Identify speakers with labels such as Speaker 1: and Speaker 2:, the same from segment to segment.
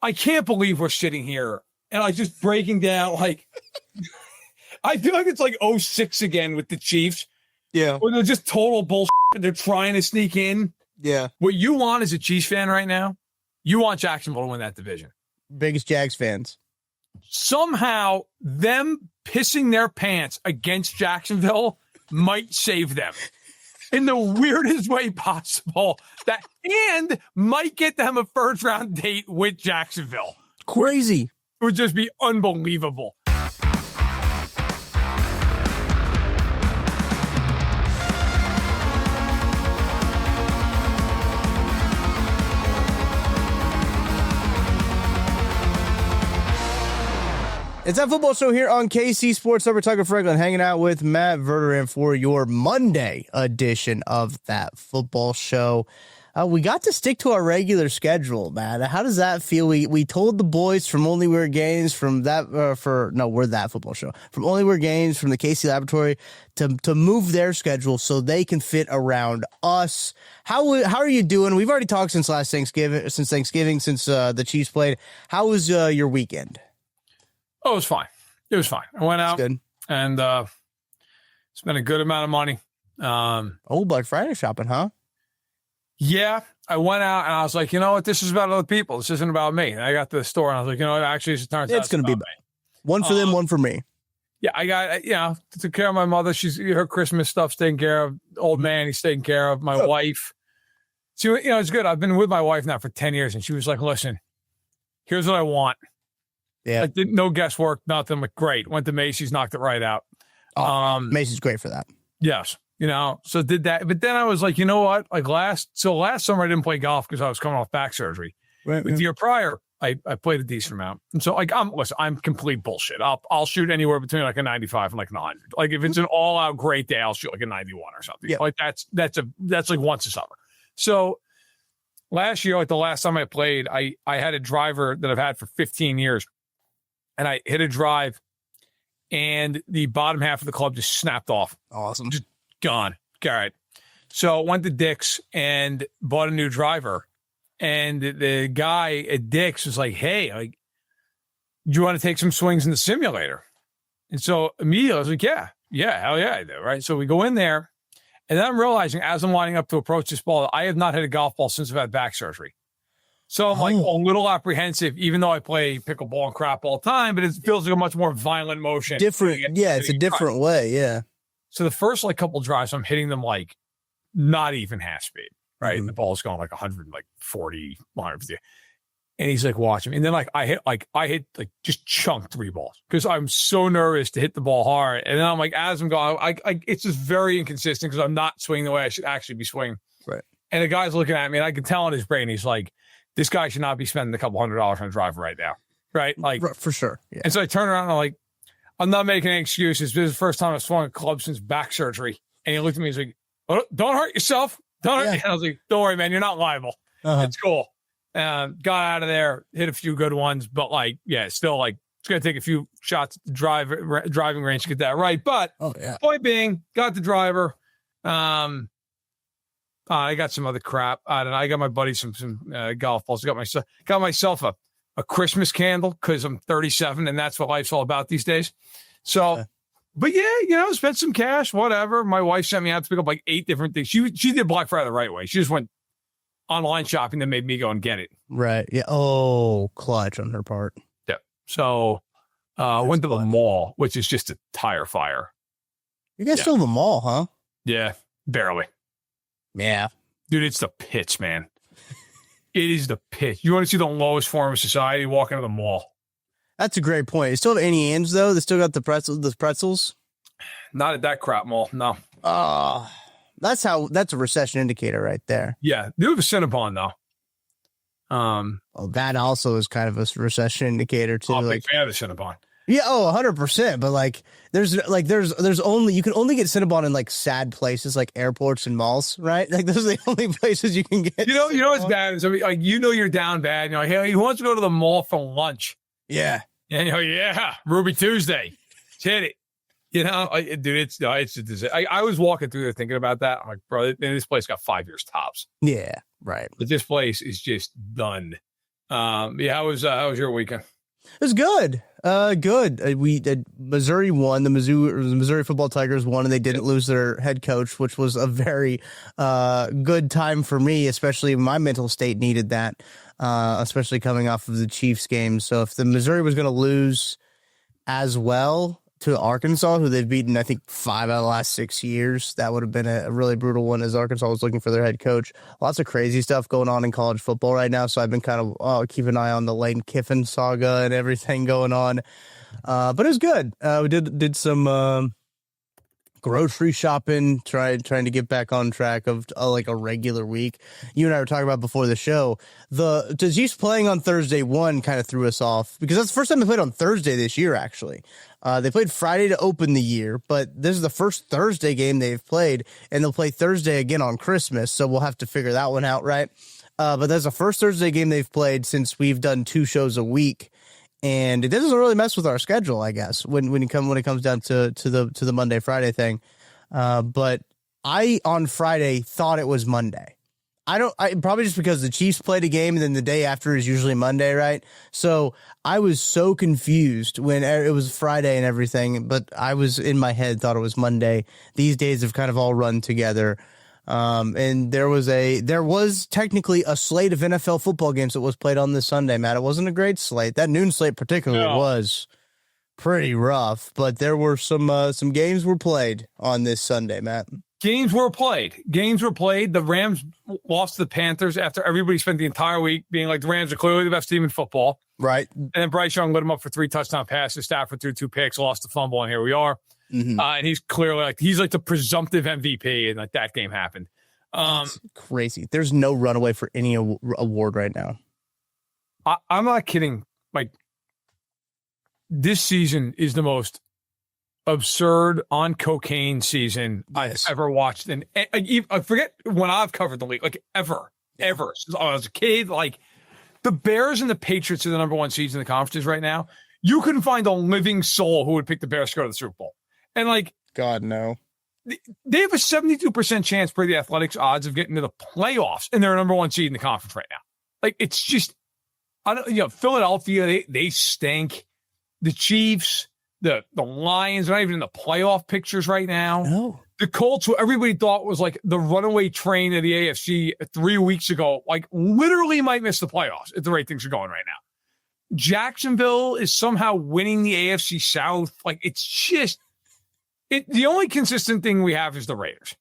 Speaker 1: I can't believe we're sitting here and like just breaking down like I feel like it's like 06 again with the Chiefs.
Speaker 2: Yeah.
Speaker 1: Where they're just total bullshit. They're trying to sneak in.
Speaker 2: Yeah.
Speaker 1: What you want as a Chiefs fan right now, you want Jacksonville to win that division.
Speaker 2: Biggest Jags fans.
Speaker 1: Somehow, them pissing their pants against Jacksonville might save them in the weirdest way possible. And might get them a first-round date with Jacksonville.
Speaker 2: Crazy.
Speaker 1: It would just be unbelievable.
Speaker 2: It's that football show here on KC Sports. Over Tucker Franklin hanging out with Matt Verderame for your Monday edition of that football show. We got to stick to our regular schedule, Matt. How does that feel? We told the boys from Only We're Games from that we're that football show from Only We're Games from the KC Laboratory to move their schedule so they can fit around us. How are you doing? We've already talked since Thanksgiving, since the Chiefs played. How was your weekend?
Speaker 1: Oh, it was fine. It was fine. I went out and spent a good amount of money.
Speaker 2: Black Friday shopping, huh?
Speaker 1: Yeah, I went out and I was like, you know what? This is about other people. This isn't about me. And I got to the store and I was like, you know what? Actually, it turns out
Speaker 2: it's going to be one for them, one for me.
Speaker 1: Yeah, I got, took care of my mother. Her Christmas stuff's taken care of. Old man, he's taken care of. My wife. So, it's good. I've been with my wife now for 10 years and she was like, listen, here's what I want.
Speaker 2: Yeah.
Speaker 1: Like, no guesswork, nothing. Like, great. Went to Macy's, knocked it right out.
Speaker 2: Macy's great for that.
Speaker 1: Yes. So did that. But then I was like, you know what? Like last summer, I didn't play golf because I was coming off back surgery.
Speaker 2: Right.
Speaker 1: But the year prior, I played a decent amount. And so like, I'm complete bullshit. I'll shoot anywhere between like a 95 and like 100. Like if it's an all out great day, I'll shoot like a 91 or something.
Speaker 2: Yeah.
Speaker 1: Like that's like once a summer. So last year, like the last time I played, I had a driver that I've had for 15 years. And I hit a drive, and the bottom half of the club just snapped off.
Speaker 2: Awesome.
Speaker 1: Just gone. All right. So went to Dick's and bought a new driver. And the guy at Dick's was like, hey, do you want to take some swings in the simulator? And so immediately I was like, yeah, hell yeah, I do. Right. So we go in there, and then I'm realizing as I'm lining up to approach this ball, I have not hit a golf ball since I've had back surgery. So I'm like a little apprehensive, even though I play pickleball and crap all the time, but it feels like a much more violent motion.
Speaker 2: Different. Yeah, it's a different way. Yeah.
Speaker 1: So the first couple drives, I'm hitting them like not even half speed, right?
Speaker 2: Mm-hmm.
Speaker 1: And the ball's going like 140, 150. And he's like, watch me. And then I hit just chunked 3 balls because I'm so nervous to hit the ball hard. And then I'm like, as I'm going, it's just very inconsistent because I'm not swinging the way I should actually be swinging.
Speaker 2: Right.
Speaker 1: And the guy's looking at me, and I can tell in his brain, he's like, this guy should not be spending a couple $100 on a driver right now. Right. Like
Speaker 2: for sure. Yeah.
Speaker 1: And so I turn around and I'm like, I'm not making any excuses. This is the first time I've swung a club since back surgery. And he looked at me, he's like, oh, don't hurt yourself. Don't hurt. And I was like, don't worry, man. You're not liable. It's cool. Got out of there, hit a few good ones, but still it's going to take a few shots at the driving range to get that right. But point being, got the driver. I got some other crap. I got my buddy some golf balls. Got myself a Christmas candle because I'm 37 and that's what life's all about these days. So, but yeah, spent some cash, whatever. My wife sent me out to pick up like 8 different things. She did Black Friday the right way. She just went online shopping that made me go and get it.
Speaker 2: Right. Yeah. Oh, clutch on her part.
Speaker 1: Yeah. So, went to the mall, which is just a tire fire.
Speaker 2: You guys still in the mall, huh?
Speaker 1: Yeah, barely.
Speaker 2: Yeah.
Speaker 1: Dude, it's the pits, man. It is the pit. You want to see the lowest form of society? Walk into the mall. That's
Speaker 2: a great point. It's still have Annie Ann's, though? They still got the pretzels?
Speaker 1: Not at that crap mall, no.
Speaker 2: That's a recession indicator right there.
Speaker 1: Yeah. They have a Cinnabon, though.
Speaker 2: That also is kind of a recession indicator, too.
Speaker 1: I'm a big fan of the Cinnabon.
Speaker 2: Yeah, 100%. But there's only you can only get Cinnabon in sad places like airports and malls, right? Like those are the only places you can get.
Speaker 1: You know what's bad is you're down bad. You're like, hey, he wants to go to the mall for lunch.
Speaker 2: Yeah,
Speaker 1: and Ruby Tuesday, hit it. Dude, it's a disaster. I was walking through there thinking about that. I'm like, bro, this place got 5 years tops.
Speaker 2: Yeah, right.
Speaker 1: But this place is just done. Yeah, how was your weekend?
Speaker 2: It was good. Good. We Missouri won. The Missouri football Tigers won, and they didn't lose their head coach, which was a very good time for me, especially my mental state needed that, especially coming off of the Chiefs game. So if the Missouri was going to lose as well to Arkansas, who they've beaten, I think 5 out of the last 6 years, that would have been a really brutal one, as Arkansas was looking for their head coach. Lots of crazy stuff going on in college football right now, so I've been kind of keeping an eye on the Lane Kiffin saga and everything going on. But it was good. We did some grocery shopping, trying to get back on track of like a regular week. You and I were talking about before the show. The Chiefs playing on Thursday kind of threw us off, because that's the first time they played on Thursday this year, actually. They played Friday to open the year, but this is the first Thursday game they've played, and they'll play Thursday again on Christmas, so we'll have to figure that one out, right? But that's the first Thursday game they've played since we've done 2 shows a week, and it doesn't really mess with our schedule, I guess, when it comes down to the Monday Friday thing. But I on Friday thought it was Monday. I probably just because the Chiefs played a game and then the day after is usually Monday, right? So I was so confused when it was Friday and everything, but I was in my head thought it was Monday. These days have kind of all run together. And there was technically a slate of NFL football games that was played on this Sunday, Matt. It wasn't a great slate. That noon slate particularly was pretty rough, but there were some games were played on this Sunday, Matt.
Speaker 1: Games were played. The Rams lost to the Panthers after everybody spent the entire week being like, the Rams are clearly the best team in football.
Speaker 2: Right.
Speaker 1: And then Bryce Young lit him up for 3 touchdown passes. Stafford threw 2 picks, lost the fumble, and here we are. Mm-hmm. And he's clearly he's like the presumptive MVP, and like that game happened.
Speaker 2: That's crazy. There's no runaway for any award right now.
Speaker 1: I'm not kidding. Like, this season is the most absurd on cocaine season I've ever watched. And I forget when I've covered the league, like ever. Since I was a kid, like the Bears and the Patriots are the number 1 seeds in the conferences right now. You couldn't find a living soul who would pick the Bears to go to the Super Bowl. And like,
Speaker 2: God, no.
Speaker 1: They have a 72% chance per the Athletics odds of getting to the playoffs, and they're a number 1 seed in the conference right now. Like, it's just, Philadelphia, they stink. The Chiefs, the Lions are not even in the playoff pictures right now.
Speaker 2: No.
Speaker 1: The Colts, who everybody thought was like the runaway train of the AFC 3 weeks ago, like literally might miss the playoffs at the rate things are going right now. Jacksonville is somehow winning the AFC South. Like, it's just, the only consistent thing we have is the Raiders,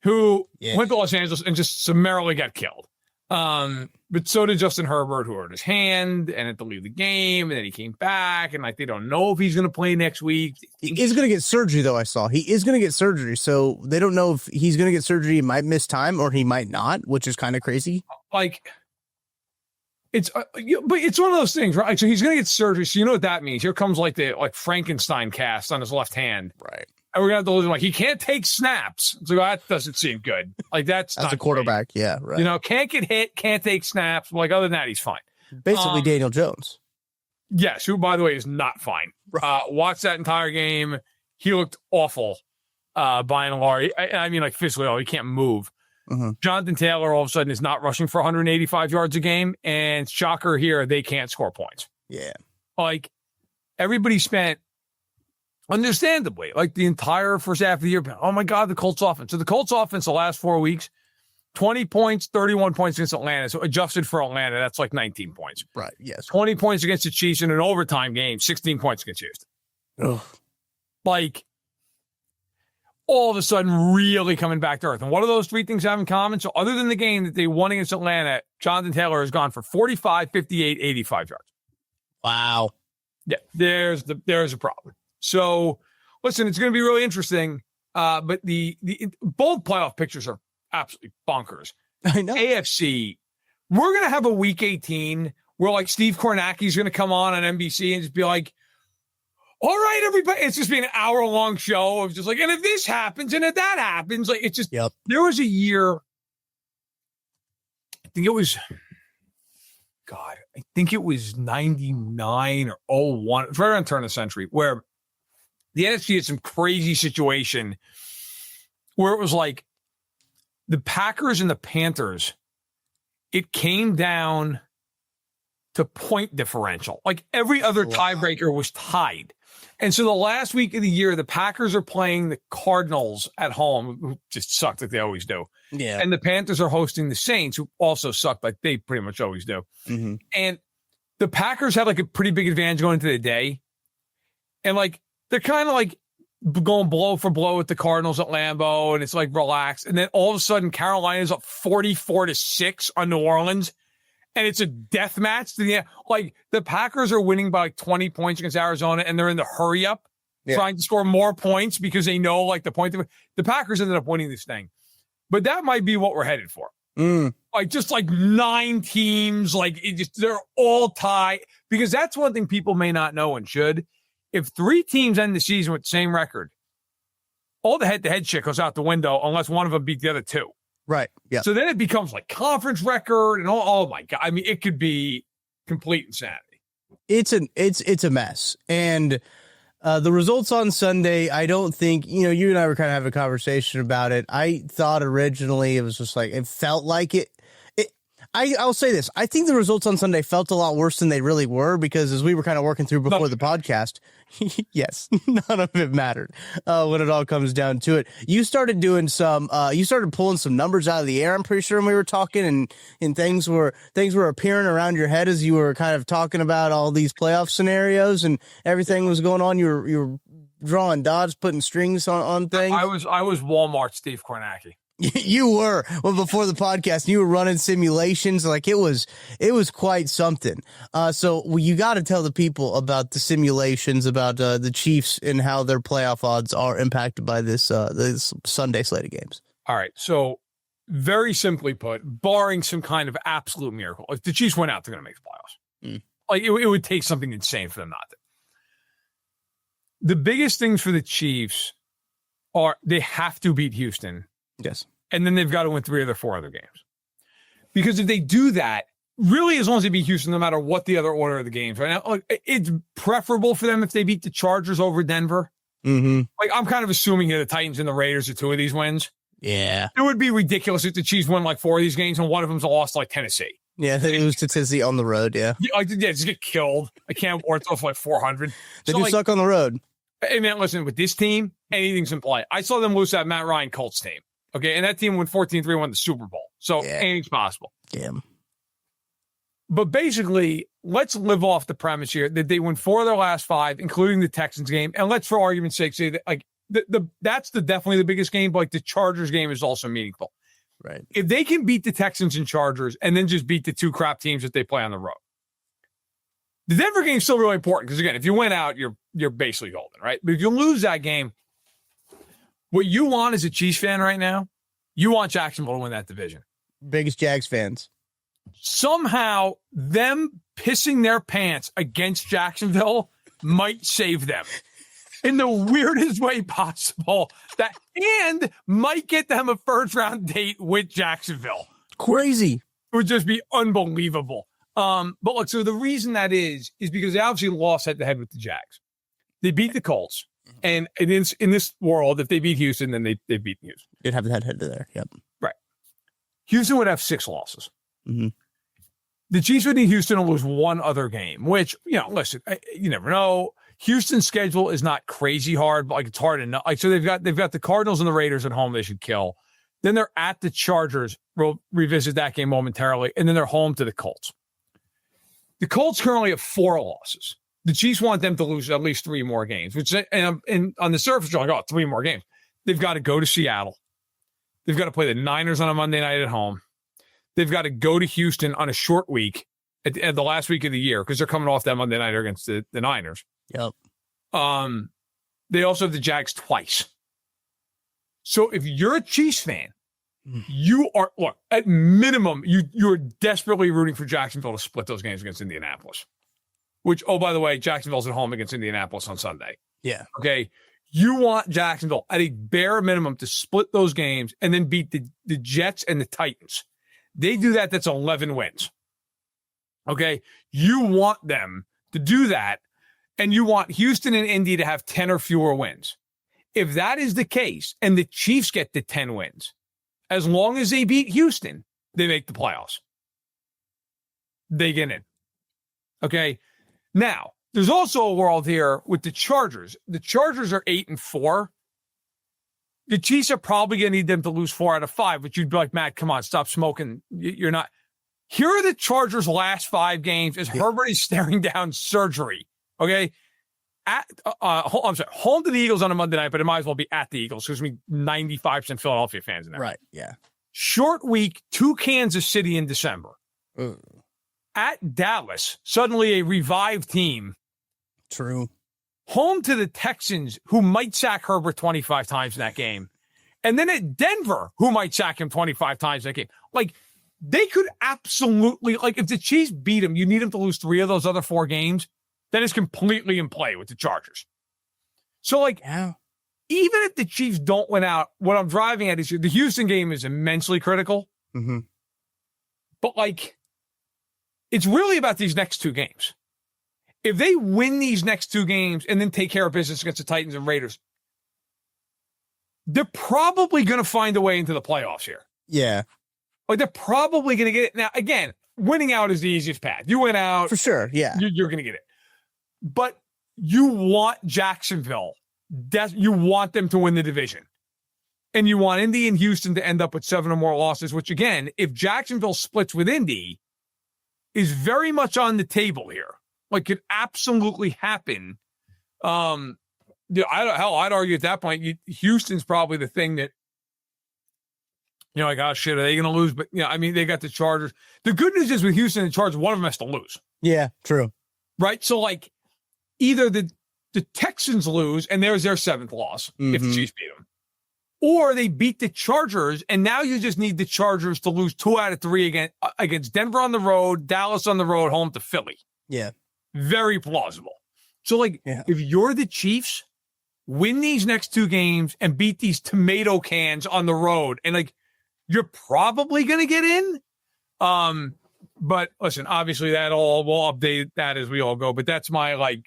Speaker 1: who went to Los Angeles and just summarily got killed. But so did Justin Herbert, who hurt his hand and had to leave the game, and then he came back, and like they don't know if he's going to play next week.
Speaker 2: He is going to get surgery, though. I saw he is going to get surgery, so they don't know if he's going to get surgery. He might miss time, or he might not, which is kind of crazy.
Speaker 1: Like, but it's one of those things, right? So he's going to get surgery. So you know what that means? Here comes like the Frankenstein cast on his left hand,
Speaker 2: right?
Speaker 1: And we're gonna have to lose him. Like, he can't take snaps. So that doesn't seem good. Like, that's
Speaker 2: a quarterback. Great. Yeah, right.
Speaker 1: Can't get hit, can't take snaps. Like, other than that, he's fine.
Speaker 2: Basically, Daniel Jones.
Speaker 1: Yes, who, by the way, is not fine. Watched that entire game. He looked awful by and large. I mean, like, physically, he can't move. Mm-hmm. Jonathan Taylor, all of a sudden, is not rushing for 185 yards a game. And shocker here, they can't score points.
Speaker 2: Yeah.
Speaker 1: Like, everybody spent, understandably, like the entire first half of the year, oh my God, the Colts offense. So the Colts offense the last 4 weeks, 20 points, 31 points against Atlanta. So adjusted for Atlanta, that's like 19 points.
Speaker 2: Right, yes.
Speaker 1: 20 points against the Chiefs in an overtime game, 16 points against Houston.
Speaker 2: Ugh.
Speaker 1: Like, all of a sudden really coming back to earth. And what do those 3 things have in common? So other than the game that they won against Atlanta, Jonathan Taylor has gone for 45, 58, 85 yards.
Speaker 2: Wow.
Speaker 1: Yeah, there's a problem. So, listen, it's going to be really interesting, but the both playoff pictures are absolutely bonkers.
Speaker 2: I know.
Speaker 1: AFC, we're going to have a Week 18 where, like, Steve Kornacki's going to come on NBC and just be like, all right, everybody. It's just be an hour-long show of just like, and if this happens and if that happens, like, it's just, There was a year, I think it was 99 or 01, it's right around turn of the century, where the NFC had some crazy situation where it was like the Packers and the Panthers. It came down to point differential. Like every other tiebreaker was tied. And so the last week of the year, the Packers are playing the Cardinals at home, who just sucked like they always do.
Speaker 2: Yeah.
Speaker 1: And the Panthers are hosting the Saints, who also suck like they pretty much always do.
Speaker 2: Mm-hmm.
Speaker 1: And the Packers had like a pretty big advantage going into the day. And like, they're kind of like going blow for blow with the Cardinals at Lambeau, and it's like relaxed. And then all of a sudden, Carolina's up 44-6 on New Orleans. And it's a death match. Like the Packers are winning by like 20 points against Arizona, and they're in the hurry up trying to score more points because they know like the point. The Packers ended up winning this thing, but that might be what we're headed for. Like just like 9 teams, like they're all tied, because that's one thing people may not know and should. If 3 teams end the season with the same record, all the head-to-head shit goes out the window unless one of them beat the other 2.
Speaker 2: Right. Yeah.
Speaker 1: So then it becomes like conference record and oh my God. I mean, it could be complete insanity.
Speaker 2: It's a mess. And the results on Sunday, I don't think, you and I were kind of having a conversation about it. I thought originally it was just like, it felt like it. I'll say this. I think the results on Sunday felt a lot worse than they really were, because as we were kind of working through before the podcast, yes, none of it mattered when it all comes down to it. You started doing you started pulling some numbers out of the air, I'm pretty sure, when we were talking, and things were appearing around your head as you were kind of talking about all these playoff scenarios and everything was going on. You were drawing dots, putting strings on things. I
Speaker 1: was Walmart Steve Kornacki.
Speaker 2: You were. Well, before the podcast, you were running simulations. Like it was quite something. So you got to tell the people about the simulations, about the Chiefs and how their playoff odds are impacted by this Sunday slate of games.
Speaker 1: All right. So very simply put, barring some kind of absolute miracle, if the Chiefs went out, they're going to make the playoffs. Like it would take something insane for them not to. The biggest things for the Chiefs are they have to beat Houston.
Speaker 2: Yes.
Speaker 1: And then they've got to win 3 of their 4 other games. Because if they do that, really, as long as they beat Houston, no matter what the other order of the games right now, like, it's preferable for them if they beat the Chargers over Denver.
Speaker 2: Mm-hmm.
Speaker 1: Like, I'm kind of assuming that the Titans and the Raiders are 2 of these wins.
Speaker 2: Yeah.
Speaker 1: It would be ridiculous if the Chiefs won like 4 of these games and one of them's a loss like Tennessee.
Speaker 2: Yeah, they lose to Tennessee on the road, yeah.
Speaker 1: Just get killed. I can't worth off like 400.
Speaker 2: They do suck on the road.
Speaker 1: Hey, man, listen, with this team, anything's in play. I saw them lose that Matt Ryan Colts team. Okay, and that team went 14-3, won the Super Bowl. So anything's possible.
Speaker 2: Damn.
Speaker 1: But basically, let's live off the premise here that they win 4 of their last 5, including the Texans game. And let's, for argument's sake, say that like that's definitely the biggest game, but like the Chargers game is also meaningful.
Speaker 2: Right.
Speaker 1: If they can beat the Texans and Chargers and then just beat the 2 crap teams that they play on the road, the Denver game is still really important because, again, if you win out, you're basically golden, right? But if you lose that game, what you want as a Chiefs fan right now, you want Jacksonville to win that division.
Speaker 2: Biggest Jags fans.
Speaker 1: Somehow, them pissing their pants against Jacksonville might save them in the weirdest way possible. And might get them a first-round date with Jacksonville.
Speaker 2: Crazy.
Speaker 1: It would just be unbelievable. But look, so the reason that is because they obviously lost head-to-head with the Jags. They beat the Colts. And in this world, if they beat Houston, then they beat Houston.
Speaker 2: You'd have that head to there. Yep.
Speaker 1: Right. Houston would have 6 losses.
Speaker 2: Mm-hmm.
Speaker 1: The Chiefs would need Houston to lose 1 other game, which, listen, you never know. Houston's schedule is not crazy hard, but like it's hard enough. Like, so they've got the Cardinals and the Raiders at home they should kill. Then they're at the Chargers. We'll revisit that game momentarily. And then they're home to the Colts. The Colts currently have 4 losses. The Chiefs want them to lose at least 3 more games, which and on the surface, you're like, 3 more games. They've got to go to Seattle. They've got to play the Niners on a Monday night at home. They've got to go to Houston on a short week at the last week of the year because they're coming off that Monday night against the Niners.
Speaker 2: Yep.
Speaker 1: They also have the Jags twice. So if you're a Chiefs fan, you are, look, at minimum, you're desperately rooting for Jacksonville to split those games against Indianapolis. Which, oh, by the way, Jacksonville's at home against Indianapolis on Sunday.
Speaker 2: Yeah.
Speaker 1: Okay. You want Jacksonville at a bare minimum to split those games and then beat the Jets and the Titans. They do that. That's 11 wins. Okay. You want them to do that. And you want Houston and Indy to have 10 or fewer wins. If that is the case and the Chiefs get the 10 wins, as long as they beat Houston, they make the playoffs. They get in. Okay. Now, there's also a world here with the Chargers. The Chargers are 8-4. The Chiefs are probably going to need them to lose 4 out of 5, but you'd be like, Matt, come on, stop smoking. You're not. Here are the Chargers' last 5 games as Herbert is staring down surgery. Okay. I'm sorry, home to the Eagles on a Monday night, but it might as well be at the Eagles. There's me 95% Philadelphia fans in there.
Speaker 2: Right. Yeah.
Speaker 1: Short week to Kansas City in December. At Dallas, suddenly a revived team.
Speaker 2: True.
Speaker 1: Home to the Texans, who might sack Herbert 25 times in that game. And then at Denver, who might sack him 25 times in that game. Like, they could absolutely, like, if the Chiefs beat him, you need him to lose 3 of those other 4 games. That is completely in play with the Chargers. So, like, even if the Chiefs don't win out, what I'm driving at is the Houston game is immensely critical.
Speaker 2: Mm-hmm.
Speaker 1: But, like, it's really about these next 2 games. If they win these next 2 games and then take care of business against the Titans and Raiders, they're probably going to find a way into the playoffs here.
Speaker 2: Yeah.
Speaker 1: Like, they're probably going to get it. Now, again, winning out is the easiest path. You win out.
Speaker 2: For sure, yeah.
Speaker 1: You're going to get it. But you want Jacksonville. You want them to win the division. And you want Indy and Houston to end up with 7 or more losses, which, again, if Jacksonville splits with Indy, is very much on the table here. Like, could absolutely happen. I'd argue at that point, Houston's probably the thing that, like, oh, shit, are they going to lose? But, I mean, they got the Chargers. The good news is with Houston and Chargers, one of them has to lose.
Speaker 2: Yeah, true.
Speaker 1: Right? So, like, either the Texans lose, and there's their 7th loss if the Chiefs beat them, or they beat the Chargers, and now you just need the Chargers to lose 2 out of 3 against Denver on the road, Dallas on the road, home to Philly.
Speaker 2: Yeah.
Speaker 1: Very plausible. So, like, if you're the Chiefs, win these next 2 games and beat these tomato cans on the road, and, like, you're probably going to get in. But listen, obviously we'll update that as we all go. But that's my, like,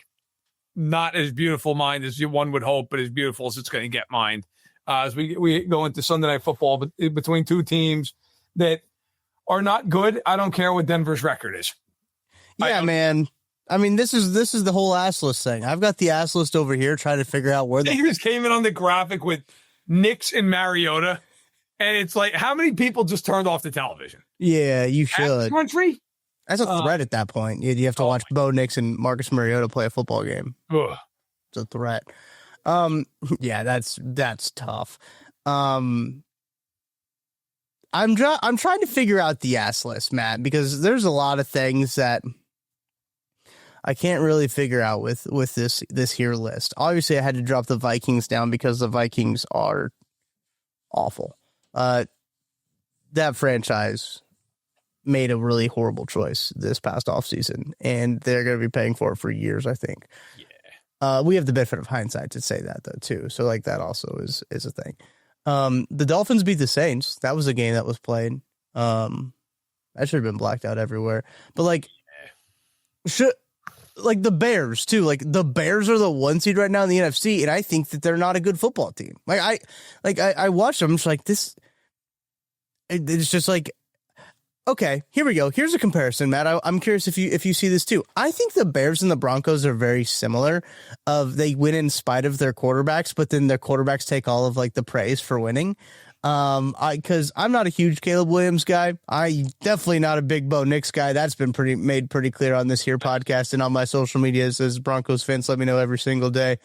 Speaker 1: not as beautiful mind as one would hope, but as beautiful as it's going to get mind. As we go into Sunday Night Football, but between 2 teams that are not good. I don't care what Denver's record is.
Speaker 2: Yeah, man. I mean, this is the whole ass list thing. I've got the ass list over here trying to figure out where
Speaker 1: they just came in on the graphic with Knicks and Mariota. And it's like, how many people just turned off the television?
Speaker 2: Yeah, you should.
Speaker 1: Country?
Speaker 2: That's a threat at that point. You have to watch Bo Nix and Marcus Mariota play a football game.
Speaker 1: Ugh.
Speaker 2: It's a threat. Yeah, that's tough. I'm trying to figure out the ass list, Matt, because there's a lot of things that I can't really figure out with this here list. Obviously, I had to drop the Vikings down because the Vikings are awful. That franchise made a really horrible choice this past offseason, and they're going to be paying for it for years, I think. Yeah. We have the benefit of hindsight to say that, though, too. So, like, that also is a thing. The Dolphins beat the Saints. That was a game that was played. That should have been blacked out everywhere. But, like, like the Bears, too. Like, the Bears are the 1 seed right now in the NFC, and I think that they're not a good football team. I watched them. I'm just like, this. It's just like, okay, here we go. Here's a comparison, Matt. I'm curious if you see this too. I think the Bears and the Broncos are very similar. They win in spite of their quarterbacks, but then their quarterbacks take all of, like, the praise for winning. Because I'm not a huge Caleb Williams guy. I definitely not a big Bo Nix guy. That's been made pretty clear on this here podcast and on my social medias as Broncos fans let me know every single day.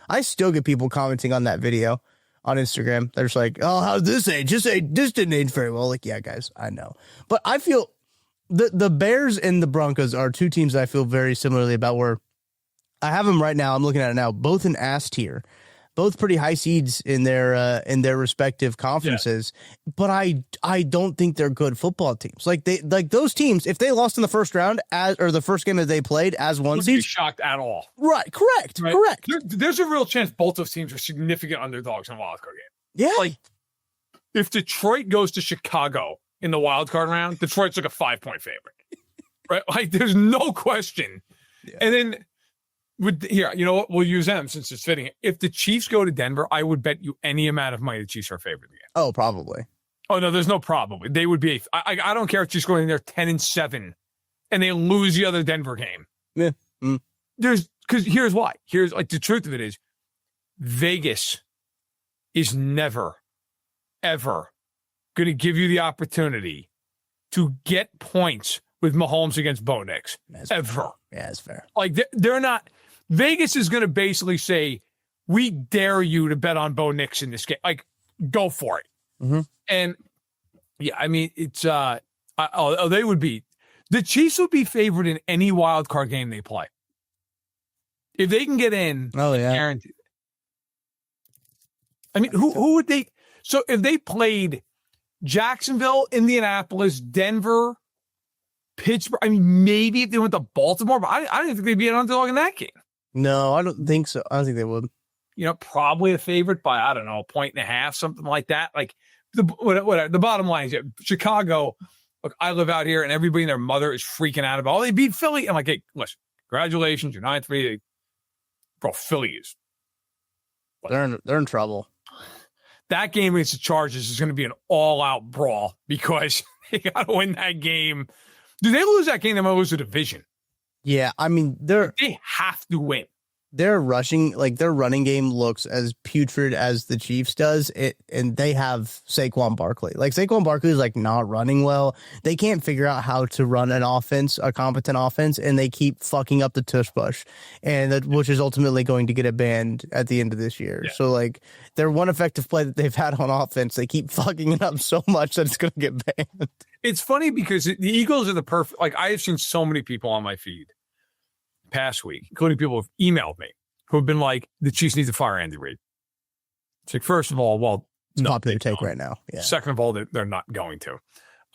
Speaker 2: I still get people commenting on that video on Instagram. They're just like, oh, how's this age? This didn't age very well. Like, yeah, guys, I know. But I feel the Bears and the Broncos are 2 teams I feel very similarly about, where I have them right now. I'm looking at it now, both in ass tier, both pretty high seeds in their respective conferences. Yeah. But I don't think they're good football teams. Like those teams, if they lost in the first round or the first game that they played as 1 seed,
Speaker 1: shocked at all.
Speaker 2: Right. Correct.
Speaker 1: Right?
Speaker 2: Correct.
Speaker 1: There's a real chance both those teams are significant underdogs in a wild card game.
Speaker 2: Yeah.
Speaker 1: Like, if Detroit goes to Chicago in the wild card round, Detroit's like a 5-point favorite. Right? Like, there's no question. Yeah. And then here, you know what? We'll use them since it's fitting. If the Chiefs go to Denver, I would bet you any amount of money the Chiefs are favored again.
Speaker 2: Oh, probably.
Speaker 1: Oh, no, there's no probably. They would be. I don't care if Chiefs go in there 10-7 and they lose the other Denver game.
Speaker 2: Yeah. Mm.
Speaker 1: Because here's why. Here's like the truth of it is Vegas is never, ever going to give you the opportunity to get points with Mahomes against Bo Nix. Ever.
Speaker 2: Yeah, that's fair.
Speaker 1: Like they're not. Vegas is going to basically say, we dare you to bet on Bo Nix in this game. Like, go for it.
Speaker 2: Mm-hmm.
Speaker 1: And yeah, I mean, it's they would be. The Chiefs would be favored in any wild card game they play. If they can get in, guaranteed. I mean, who would they? So if they played Jacksonville, Indianapolis, Denver, Pittsburgh, I mean, maybe if they went to Baltimore, but I don't think they'd be an underdog in that game.
Speaker 2: No, I don't think so. I don't think they would.
Speaker 1: Probably a favorite by, I don't know, 1.5, something like that. Like, whatever. The bottom line is, Chicago, look, I live out here, and everybody and their mother is freaking out about, they beat Philly. I'm like, hey, listen, congratulations, you're 9-3. Bro, Philly is.
Speaker 2: They're in trouble.
Speaker 1: That game against the Chargers is going to be an all-out brawl because they got to win that game. Do they lose that game, they might lose the division.
Speaker 2: Yeah, I mean,
Speaker 1: they have to win.
Speaker 2: Their running game looks as putrid as the Chiefs does. And they have Saquon Barkley. Like, Saquon Barkley is like not running well. They can't figure out how to run an offense, a competent offense, and they keep fucking up the tush push, which is ultimately going to get a banned at the end of this year. Yeah. So like, their one effective play that they've had on offense, they keep fucking it up so much that it's going to get banned.
Speaker 1: It's funny because the Eagles are the perfect. Like, I have seen so many people on my feed past week, including people who've emailed me, who have been like, the Chiefs need to fire Andy Reid. It's like, first of all, well,
Speaker 2: it's no, popular take right now. Yeah.
Speaker 1: Second of all, they're not going to.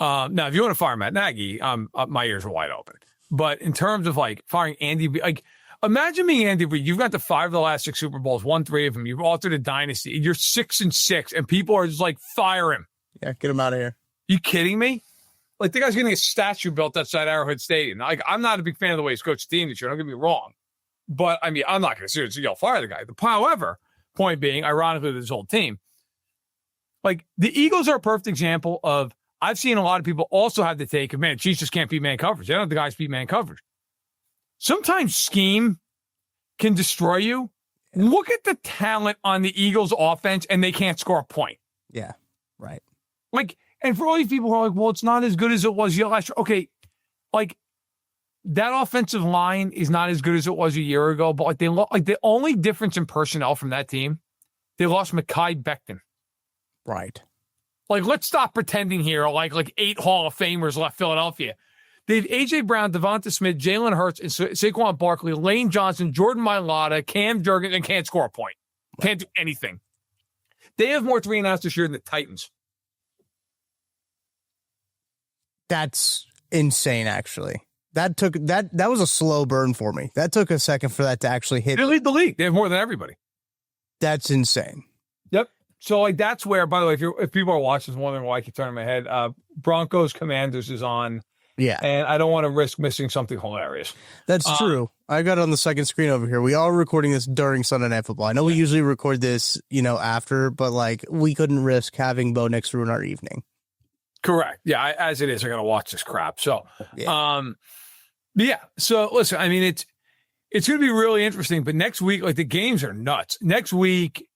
Speaker 1: Now, if you want to fire Matt Nagy, my ears are wide open. But in terms of like firing Andy, like, imagine being Andy Reid. You've got the 5 of the last 6 Super Bowls, won 3 of them. You've altered a dynasty. You're 6-6, and people are just like, fire him.
Speaker 2: Yeah, get him out of here.
Speaker 1: You kidding me? Like, the guy's getting a statue built outside Arrowhead Stadium. Like, I'm not a big fan of the way he's coached the team this year. Don't get me wrong. But, I mean, I'm not going to seriously fire the guy. However, point being, ironically, this whole team, like, the Eagles are a perfect example of, I've seen a lot of people also have the take of, man, Chiefs just can't beat man coverage. They don't have the guys beat man coverage. Sometimes scheme can destroy you. Look at the talent on the Eagles offense, and they can't score a point.
Speaker 2: Yeah, right.
Speaker 1: Like, and for all these people who are like, well, it's not as good as it was last year. Okay, like, that offensive line is not as good as it was a year ago, but like the only difference in personnel from that team, they lost Mekhi Becton.
Speaker 2: Right.
Speaker 1: Like, let's stop pretending here like 8 Hall of Famers left Philadelphia. They have A.J. Brown, Devonta Smith, Jalen Hurts, and Saquon Barkley, Lane Johnson, Jordan Mailata, Cam Jurgens, and can't score a point. Can't do anything. They have more 3-and-outs this year than the Titans.
Speaker 2: That's insane, actually. That was a slow burn for me. That took a second for that to actually hit.
Speaker 1: They lead the league. They have more than everybody.
Speaker 2: That's insane.
Speaker 1: Yep. So, like, that's where, by the way, if people are watching, wondering why I keep turning my head, Broncos Commanders is on.
Speaker 2: Yeah.
Speaker 1: And I don't want to risk missing something hilarious.
Speaker 2: That's true. I got it on the second screen over here. We are recording this during Sunday Night Football. I know we usually record this, after, but like, we couldn't risk having Bo Nix ruin our evening.
Speaker 1: Correct. Yeah, as it is, I got to watch this crap. So,
Speaker 2: yeah.
Speaker 1: So listen, I mean, it's going to be really interesting. But next week, like, the games are nuts. Next week,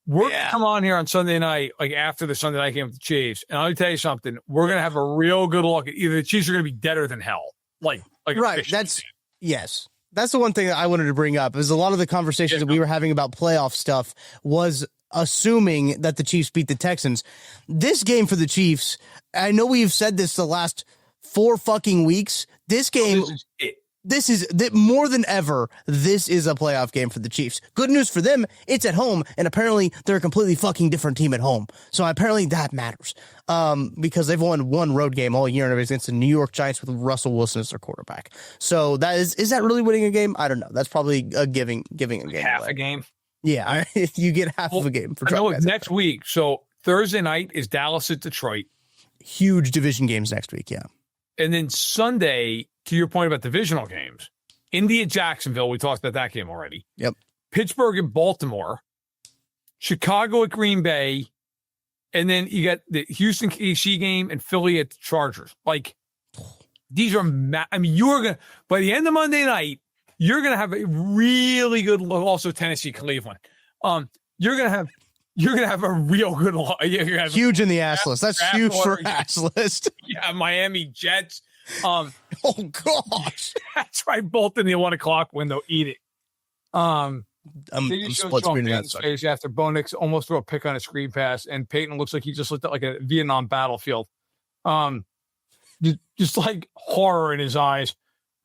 Speaker 1: we're going to come on here on Sunday night, like after the Sunday night game with the Chiefs, and I'll tell you something. We're going to have a real good look at either the Chiefs are going to be deader than hell, like
Speaker 2: right. Yes. That's the one thing that I wanted to bring up is a lot of the conversations that we were having about playoff stuff was assuming that the Chiefs beat the Texans. This game for the Chiefs, I know we've said this the last 4 fucking weeks. This game, this is more than ever. This is a playoff game for the Chiefs. Good news for them. It's at home. And apparently they're a completely fucking different team at home. So apparently that matters. Because they've won 1 road game all year and it's against the New York Giants with Russell Wilson as their quarterback. So that is that really winning a game? I don't know. That's probably giving a game.
Speaker 1: Half a game.
Speaker 2: Yeah. You get half of a game for
Speaker 1: next week. So Thursday night is Dallas at Detroit.
Speaker 2: Huge division games next week. Yeah.
Speaker 1: And then Sunday, to your point about divisional games, Indy at Jacksonville. We talked about that game already.
Speaker 2: Yep.
Speaker 1: Pittsburgh at Baltimore, Chicago at Green Bay, and then you got the Houston KC game and Philly at the Chargers. Like, These are, I mean, you're going to, by the end of Monday night, you're going to have a really good look. Also, Tennessee, Cleveland. You're going to have a real good look.
Speaker 2: Huge in the ass list. That's huge for ass list.
Speaker 1: Yeah, Miami Jets.
Speaker 2: Oh gosh,
Speaker 1: that's right. Both in the 1 o'clock window. Eat it.
Speaker 2: I'm split screen that
Speaker 1: after Bo Nix almost threw a pick on a screen pass, and Peyton looks like he just looked at like a Vietnam battlefield. Just like horror in his eyes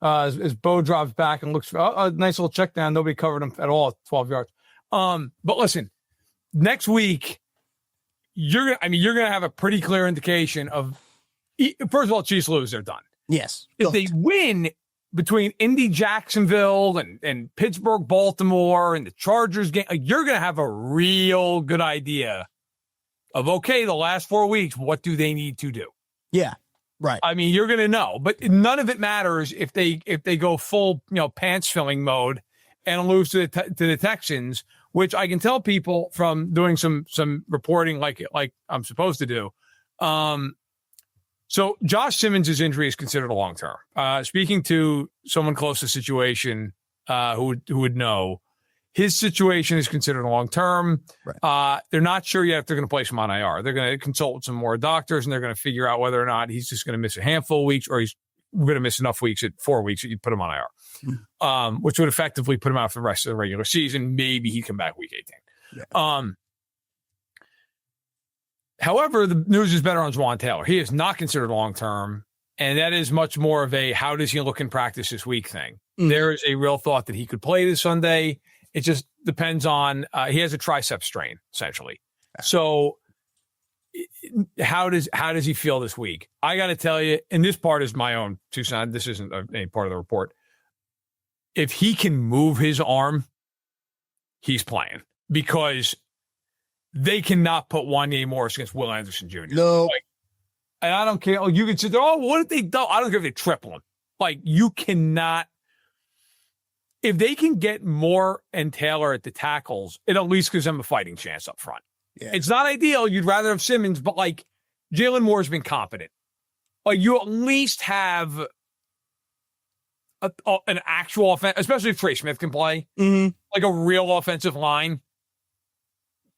Speaker 1: as Bo drops back and looks for a nice little check down. Nobody covered him at all at 12 yards. But listen, next week you're gonna have a pretty clear indication of. First of all, Chiefs lose, they're done.
Speaker 2: Yes.
Speaker 1: If they win between Indy, Jacksonville, and Pittsburgh, Baltimore, and the Chargers game, you're going to have a real good idea of, okay, the last 4 weeks, what do they need to do?
Speaker 2: Yeah, right.
Speaker 1: I mean, you're going to know, but none of it matters if they go full, pants filling mode and lose to the Texans, which I can tell people from doing some reporting like I'm supposed to do. So Josh Simmons' injury is considered a long-term. Speaking to someone close to the situation who would know, his situation is considered long-term. Right. They're not sure yet if they're going to place him on IR. They're going to consult with some more doctors, and they're going to figure out whether or not he's just going to miss a handful of weeks or he's going to miss enough weeks at 4 weeks that you put him on IR, which would effectively put him out for the rest of the regular season. Maybe he'd come back week 18. Yeah. However, the news is better on Juwan Taylor. He is not considered long-term, and that is much more of a how does he look in practice this week thing. There is a real thought that he could play this Sunday. It just depends on he has a tricep strain, essentially. So how does he feel this week? I got to tell you, and this part is my own two cents. This isn't any part of the report. If he can move his arm, he's playing because they cannot put Wanye Morris against Will Anderson Jr.
Speaker 2: No.
Speaker 1: And I don't care. You can sit there, what if they don't? I don't care if they triple him. You cannot. If they can get Moore and Taylor at the tackles, it at least gives them a fighting chance up front. Yeah. It's not ideal. You'd rather have Simmons, but Jalen Moore's been competent. You at least have an actual offense, especially if Trey Smith can play, a real offensive line.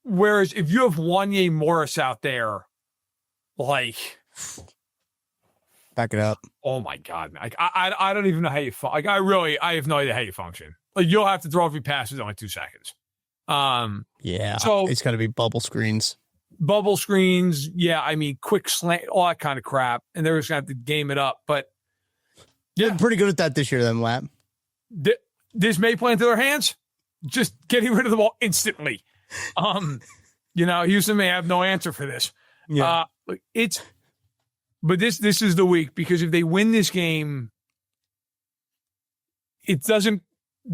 Speaker 1: Whereas if you have Wanye Morris out there, back
Speaker 2: it up.
Speaker 1: Oh my God, man. I don't even know how you I have no idea how you function. You'll have to throw every pass in only 2 seconds.
Speaker 2: Yeah. So it's got to be bubble screens.
Speaker 1: Yeah. I mean, quick slant, all that kind of crap. And they're just going to have to game it up. But
Speaker 2: yeah, pretty good at that this year, then, Lap.
Speaker 1: This may play into their hands. Just getting rid of the ball instantly. Houston may have no answer for this. Yeah. But this is the week, because if they win this game, it doesn't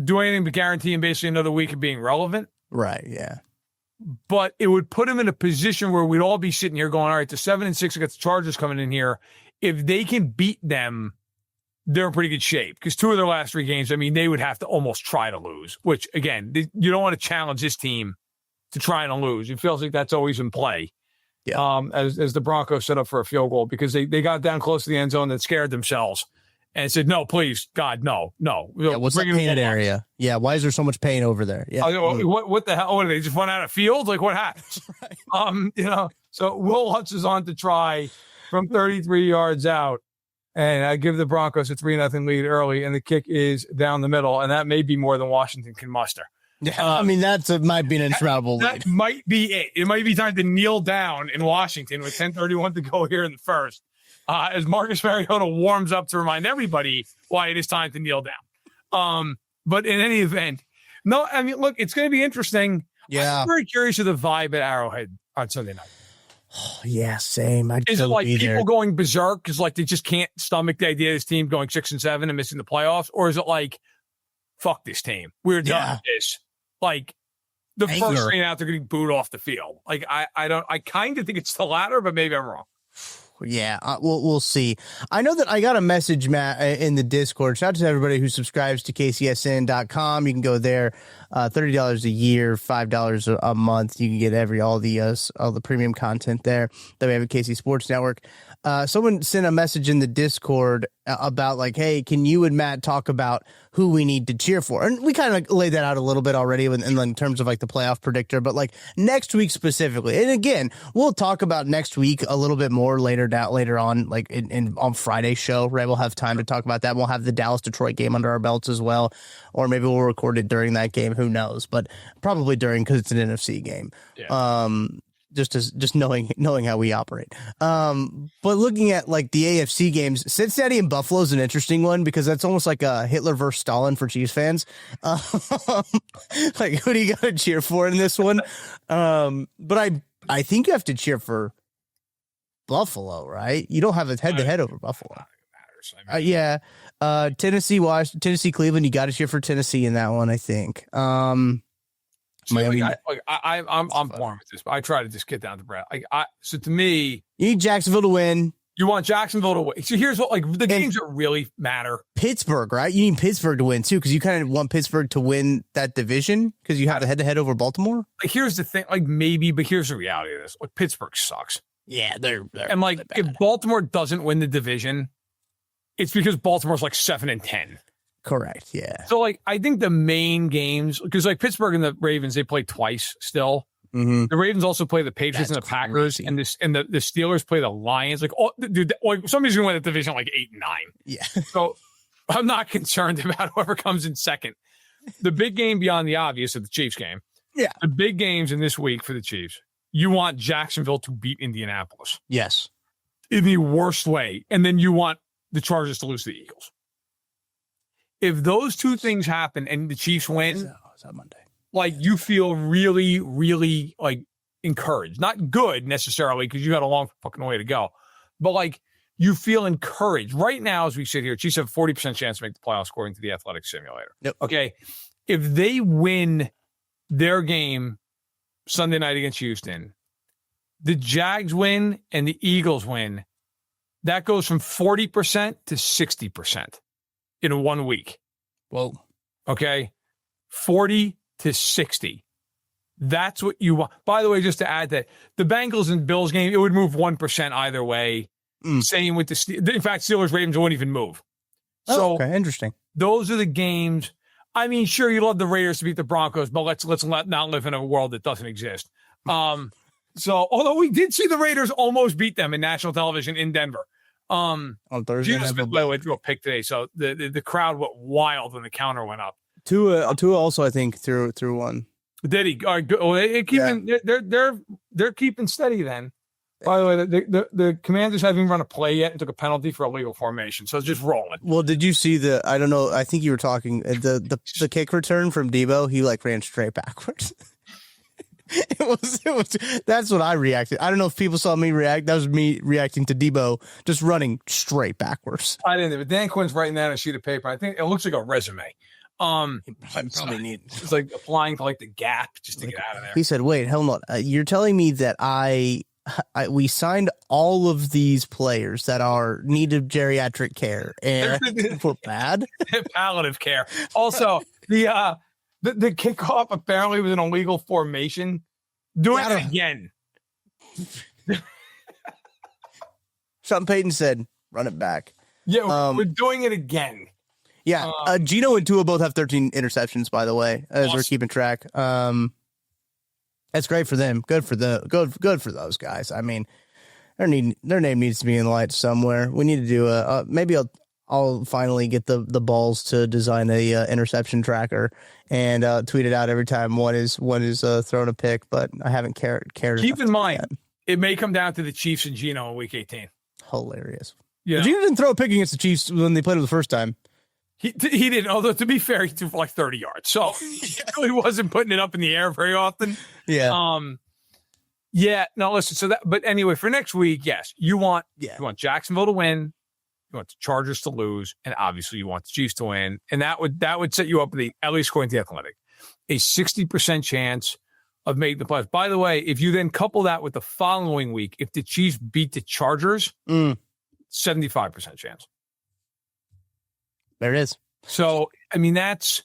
Speaker 1: do anything but guarantee him basically another week of being relevant.
Speaker 2: Right. Yeah.
Speaker 1: But it would put him in a position where we'd all be sitting here going, all right, the 7-6 against the Chargers coming in here. If they can beat them, they're in pretty good shape, because 2 of their last 3 games, I mean, they would have to almost try to lose, which again, you don't want to challenge this team to try and lose. It feels like that's always in play. Yeah. As the Broncos set up for a field goal, because they got down close to the end zone and scared themselves and said, no, please, God, no.
Speaker 2: Yeah, what's the painted area? Yeah, why is there so much pain over there? Yeah.
Speaker 1: What the hell? What, did they just run out of field? What happens? Right. So Will Lutz is on to try from 33 yards out, and I give the Broncos a 3-0 lead early, and the kick is down the middle, and that may be more than Washington can muster.
Speaker 2: Yeah, that might be an insurmountable lead.
Speaker 1: That might be it. It might be time to kneel down in Washington with 10:31 to go here in the first, as Marcus Mariota warms up to remind everybody why it is time to kneel down. But in any event, no, I mean, look, it's going to be interesting.
Speaker 2: Yeah.
Speaker 1: I'm very curious of the vibe at Arrowhead on Sunday night.
Speaker 2: Oh, yeah, same.
Speaker 1: Is it people going berserk because they just can't stomach the idea of this team going 6-7 and missing the playoffs? Or is it fuck this team, we're done with this? The anger. First thing out, they're getting booed off the field. I kind of think it's the latter, but maybe I'm wrong.
Speaker 2: Yeah, we'll see. I know that I got a message, Matt, in the Discord. Shout out to everybody who subscribes to KCSN.com. You can go there, $30 a year, $5 a month. You can get all the premium content there that we have at KC Sports Network. Someone sent a message in the Discord about like, hey, can you and Matt talk about who we need to cheer for? And we kind of laid that out a little bit already in terms of like the playoff predictor, but like next week specifically. And again, we'll talk about next week a little bit more later on, like on Friday's show, right? We'll have time to talk about that. We'll have the Dallas-Detroit game under our belts as well, or maybe we'll record it during that game. Who knows? But probably during, because it's an NFC game. Yeah. Just knowing how we operate. But looking at like the AFC games, Cincinnati and Buffalo is an interesting one because that's almost like a Hitler versus Stalin for Chiefs fans. Like, who do you got to cheer for in this one? But I think you have to cheer for Buffalo, right? You don't have a head-to-head over Buffalo. Yeah. Tennessee, Cleveland. You got to cheer for Tennessee in that one, I think.
Speaker 1: I'm born with this, but I try to just get down to breath. So to me,
Speaker 2: you need Jacksonville to win.
Speaker 1: You want Jacksonville to win. So here's what, like, the games that really matter.
Speaker 2: Pittsburgh, right? You need Pittsburgh to win too, because you kind of want Pittsburgh to win that division because you have a head-to-head over Baltimore.
Speaker 1: Like, here's the thing, like maybe, but here's the reality of this: like, Pittsburgh sucks.
Speaker 2: Yeah, they're
Speaker 1: and like if Baltimore doesn't win the division, it's because Baltimore's like 7-10.
Speaker 2: Correct. Yeah.
Speaker 1: So, like, I think the main games, because like Pittsburgh and the Ravens, they play twice still.
Speaker 2: Mm-hmm.
Speaker 1: The Ravens also play the Patriots and the Packers, and the Steelers play the Lions. Like, oh, dude, like somebody's gonna win the division like 8-9.
Speaker 2: Yeah.
Speaker 1: So I'm not concerned about whoever comes in second. The big game beyond the obvious is the Chiefs game.
Speaker 2: Yeah.
Speaker 1: The big games in this week for the Chiefs. You want Jacksonville to beat Indianapolis.
Speaker 2: Yes.
Speaker 1: In the worst way, and then you want the Chargers to lose to the Eagles. If those two things happen and the Chiefs win,
Speaker 2: is that Monday?
Speaker 1: Like, you feel really, really like encouraged. Not good necessarily because you got a long fucking way to go, but like you feel encouraged right now as we sit here. Chiefs have a 40% chance to make the playoffs according to the Athletic Simulator.
Speaker 2: Yep.
Speaker 1: Okay, if they win their game Sunday night against Houston, the Jags win and the Eagles win, that goes from 40% to 60%. In 1 week.
Speaker 2: Whoa.
Speaker 1: Okay. 40 to 60. That's what you want. By the way, just to add that the Bengals and Bills game, it would move 1% either way. Same with in fact, Steelers, Ravens won't even move. So
Speaker 2: okay, interesting.
Speaker 1: Those are the games. I mean, sure, you love the Raiders to beat the Broncos, but let's not live in a world that doesn't exist. So although we did see the Raiders almost beat them in national television in Denver.
Speaker 2: On Thursday,
Speaker 1: Jesus, by the way, threw a pick today, so the crowd went wild when the counter went up.
Speaker 2: Tua also, I think, threw one.
Speaker 1: Did he? All right, good. Well, they're keeping steady. Then, by the way, the Commanders haven't even run a play yet and took a penalty for illegal formation, so it's just rolling.
Speaker 2: Well, did you see I don't know. I think you were talking the kick return from Debo. He like ran straight backwards. It was that's what I reacted. I don't know if people saw me react. That was me reacting to Debo just running straight backwards.
Speaker 1: I didn't, but Dan Quinn's writing that on a sheet of paper. I think it looks like a resume.
Speaker 2: I probably need
Speaker 1: it's like applying to like the gap just to get out of there.
Speaker 2: He said, wait, hell no. You're telling me that we signed all of these players that are needed geriatric care and we're bad?
Speaker 1: Palliative care. Also, the kickoff apparently was an illegal formation. Do it again.
Speaker 2: Sean Payton said, run it back.
Speaker 1: Yeah, we're doing it again.
Speaker 2: Yeah, Gino and Tua both have 13 interceptions, by the way, as we're keeping track. That's great for them. Good for those guys. I mean, their name needs to be in the light somewhere. We need to do maybe I'll finally get the balls to design a interception tracker and tweet it out every time one is thrown a pick, but I haven't cared.
Speaker 1: Keep in mind, it may come down to the Chiefs and Gino in week 18.
Speaker 2: Hilarious.
Speaker 1: Yeah,
Speaker 2: Gino didn't throw a pick against the Chiefs when they played him the first time.
Speaker 1: He didn't, although to be fair, he threw for like 30 yards. So he really wasn't putting it up in the air very often.
Speaker 2: Yeah.
Speaker 1: Yeah. No, listen. But anyway, for next week, yes, you want Jacksonville to win. You want the Chargers to lose. And obviously you want the Chiefs to win. And that would set you up with at least according to the Athletic, a 60% chance of making the playoffs. By the way, if you then couple that with the following week, if the Chiefs beat the Chargers, 75% chance.
Speaker 2: There it is.
Speaker 1: So, I mean, that's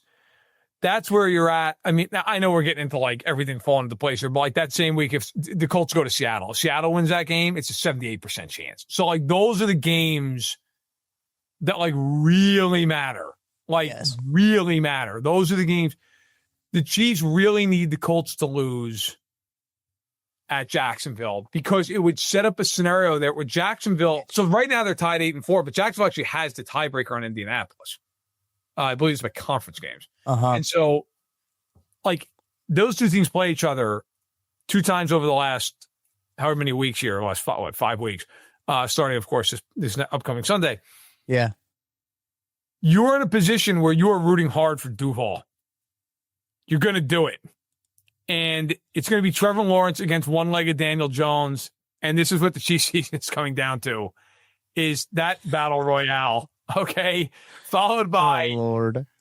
Speaker 1: where you're at. I mean, I know we're getting into like everything falling into place here, but like that same week, if the Colts go to Seattle, Seattle wins that game, it's a 78% chance. So like those are the games that like really matter. Really matter. Those are the games. The Chiefs really need the Colts to lose at Jacksonville because it would set up a scenario there with Jacksonville. So right now they're tied 8-4, but Jacksonville actually has the tiebreaker on Indianapolis. I believe it's by conference games. And so like those two teams play each other 2 times over the last however many weeks here, last 5 weeks, starting of course this upcoming Sunday.
Speaker 2: Yeah.
Speaker 1: You're in a position where you are rooting hard for Duval. You're going to do it. And it's going to be Trevor Lawrence against one-legged Daniel Jones. And this is what the Chiefs season is coming down to, is that battle royale, okay? Followed by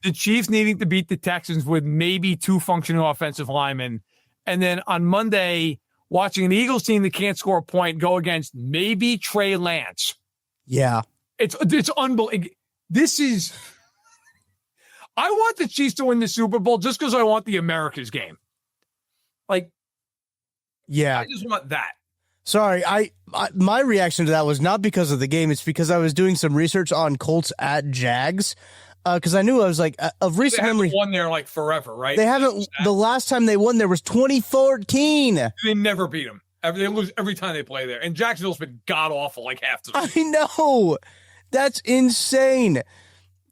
Speaker 1: the Chiefs needing to beat the Texans with maybe 2 functioning offensive linemen. And then on Monday, watching an Eagles team that can't score a point go against maybe Trey Lance.
Speaker 2: Yeah.
Speaker 1: It's unbelievable. This is, I want the Chiefs to win the Super Bowl just because I want the America's game. Like,
Speaker 2: yeah,
Speaker 1: I just want that.
Speaker 2: Sorry, my reaction to that was not because of the game. It's because I was doing some research on Colts at Jags. Because I knew, I was like, of recent memory.
Speaker 1: They haven't won there like forever, right?
Speaker 2: They haven't. The last time they won there was 2014.
Speaker 1: They never beat them. They lose every time they play there. And Jacksonville's been god awful like half the season.
Speaker 2: I know. That's insane.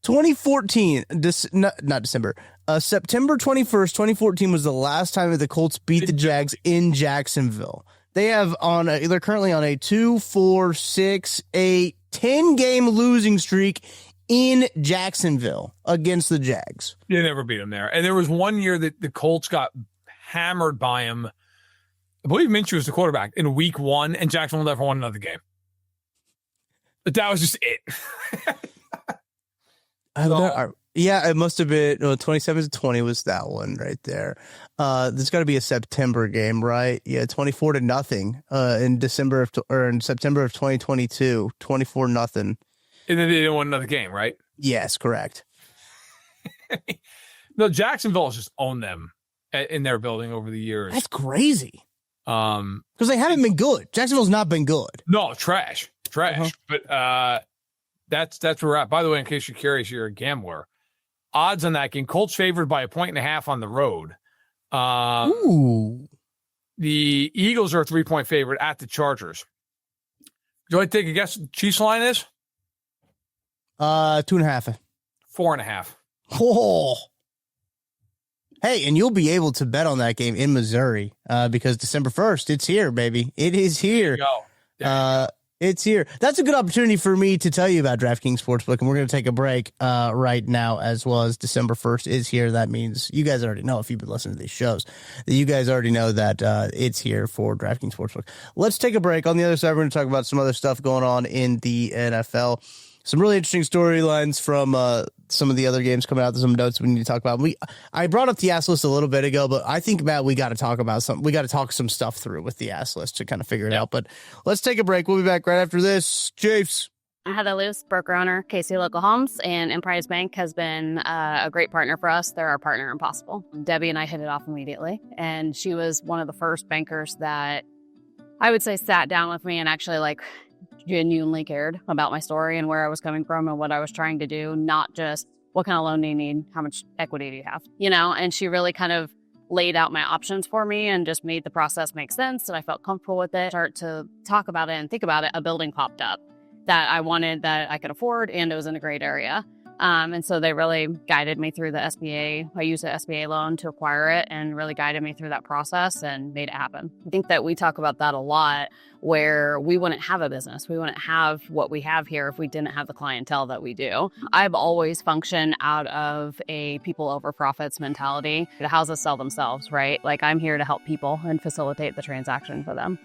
Speaker 2: 2014, not December. September 21st, 2014 was the last time that the Colts beat the Jags in Jacksonville. They're currently on a 2, 4, 6, 8, 10-game losing streak in Jacksonville against the Jags.
Speaker 1: They never beat them there. And there was one year that the Colts got hammered by him. I believe Minshew was the quarterback in week 1, and Jacksonville never won another game. But that was just it.
Speaker 2: Yeah, it must have been 27-20 was that one right there. There's got to be a September game, right? Yeah, 24-0 in September of 2022, 24-0.
Speaker 1: And then they didn't win another game, right?
Speaker 2: Yes, correct.
Speaker 1: No, Jacksonville has just owned them in their building over the years.
Speaker 2: That's crazy. Because they haven't been good. Jacksonville's not been good.
Speaker 1: No, trash. But that's where we're at. By the way, in case you're curious, you're a gambler. Odds on that game, Colts favored by 1.5 on the road.
Speaker 2: Ooh.
Speaker 1: The Eagles are a 3-point favorite at the Chargers. Do you want to take a guess what the Chiefs line is?
Speaker 2: 2.5.
Speaker 1: 4.5.
Speaker 2: Oh. Hey, and you'll be able to bet on that game in Missouri because December 1st, it's here, baby. It is here. It's here. That's a good opportunity for me to tell you about DraftKings Sportsbook, and we're going to take a break right now as well as December 1st is here. That means you guys already know, if you've been listening to these shows, that you guys already know that it's here for DraftKings Sportsbook. Let's take a break. On the other side, we're going to talk about some other stuff going on in the NFL. Some really interesting storylines from some of the other games coming out. There's some notes we need to talk about. I brought up the ass list a little bit ago, but I think, Matt, we got to talk about something. We got to talk some stuff through with the ass list to kind of figure it out. But let's take a break. We'll be back right after this. Chiefs.
Speaker 3: Heather Luce, broker owner, KC Local Homes, and Emprise Bank has been a great partner for us. They're our partner in Possible. Debbie and I hit it off immediately, and she was one of the first bankers that I would say sat down with me and actually genuinely cared about my story and where I was coming from and what I was trying to do, not just what kind of loan do you need, how much equity do you have, and she really kind of laid out my options for me and just made the process make sense, and I felt comfortable with it. Start to talk about it and think about it, a building popped up that I wanted, that I could afford, and it was in a great area. And so they really guided me through the SBA. I used the SBA loan to acquire it and really guided me through that process and made it happen. I think that we talk about that a lot, where we wouldn't have a business. We wouldn't have what we have here if we didn't have the clientele that we do. I've always functioned out of a people over profits mentality. The houses sell themselves, right? I'm here to help people and facilitate the transaction for them.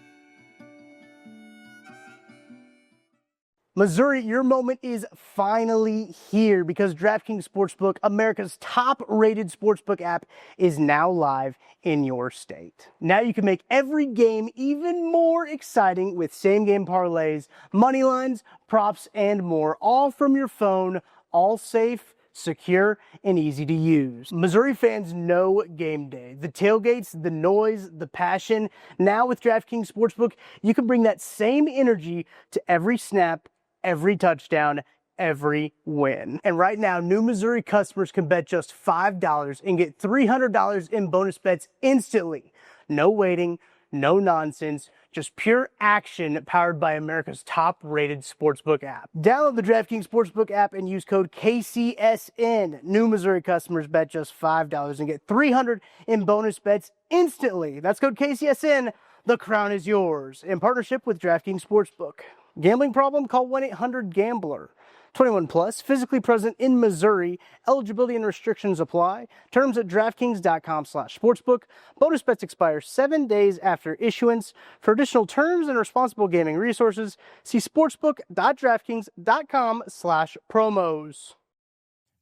Speaker 2: Missouri, your moment is finally here because DraftKings Sportsbook, America's top-rated sportsbook app, is now live in your state. Now you can make every game even more exciting with same-game parlays, money lines, props, and more, all from your phone, all safe, secure, and easy to use. Missouri fans know game day. The tailgates, the noise, the passion. Now with DraftKings Sportsbook, you can bring that same energy to every snap, every touchdown,
Speaker 4: every win. And right now, new Missouri customers can bet just $5 and get $300 in bonus bets instantly. No waiting, no nonsense, just pure action powered by America's top-rated sportsbook app. Download the DraftKings Sportsbook app and use code KCSN. New Missouri customers bet just $5 and get $300 in bonus bets instantly. That's code KCSN. The crown is yours. In partnership with DraftKings Sportsbook. Gambling problem? Call 1-800-GAMBLER. 21 plus, physically present in Missouri. Eligibility and restrictions apply. Terms at DraftKings.com/sportsbook. Bonus bets expire 7 days after issuance. For additional terms and responsible gaming resources, see sportsbook.draftkings.com/promos.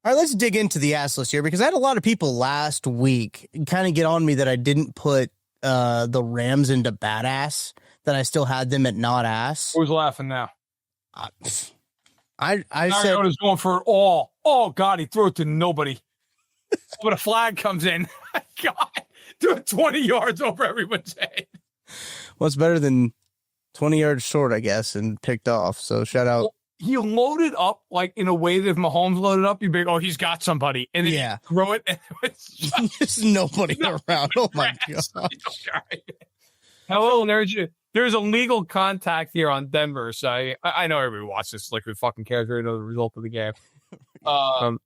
Speaker 2: All right, let's dig into the ass list here because I had a lot of people last week kind of get on me that I didn't put the Rams into badass, that I still had them at not ass.
Speaker 1: Who's laughing now?
Speaker 2: I said
Speaker 1: Mariota's going for it all. Oh, God, he threw it to nobody. But a flag comes in. God, threw it 20 yards over everyone's head.
Speaker 2: What's better than 20 yards short, I guess, and picked off. So shout out.
Speaker 1: Well, he loaded up like in a way that if Mahomes loaded up, you'd be like, oh, he's got somebody. And then you throw it. And
Speaker 2: there's nobody around. Oh, my God.
Speaker 1: Hello, there's a legal contact here on Denver. So I know everybody watches this. Like, who fucking cares? We know the result of the game. Yeah,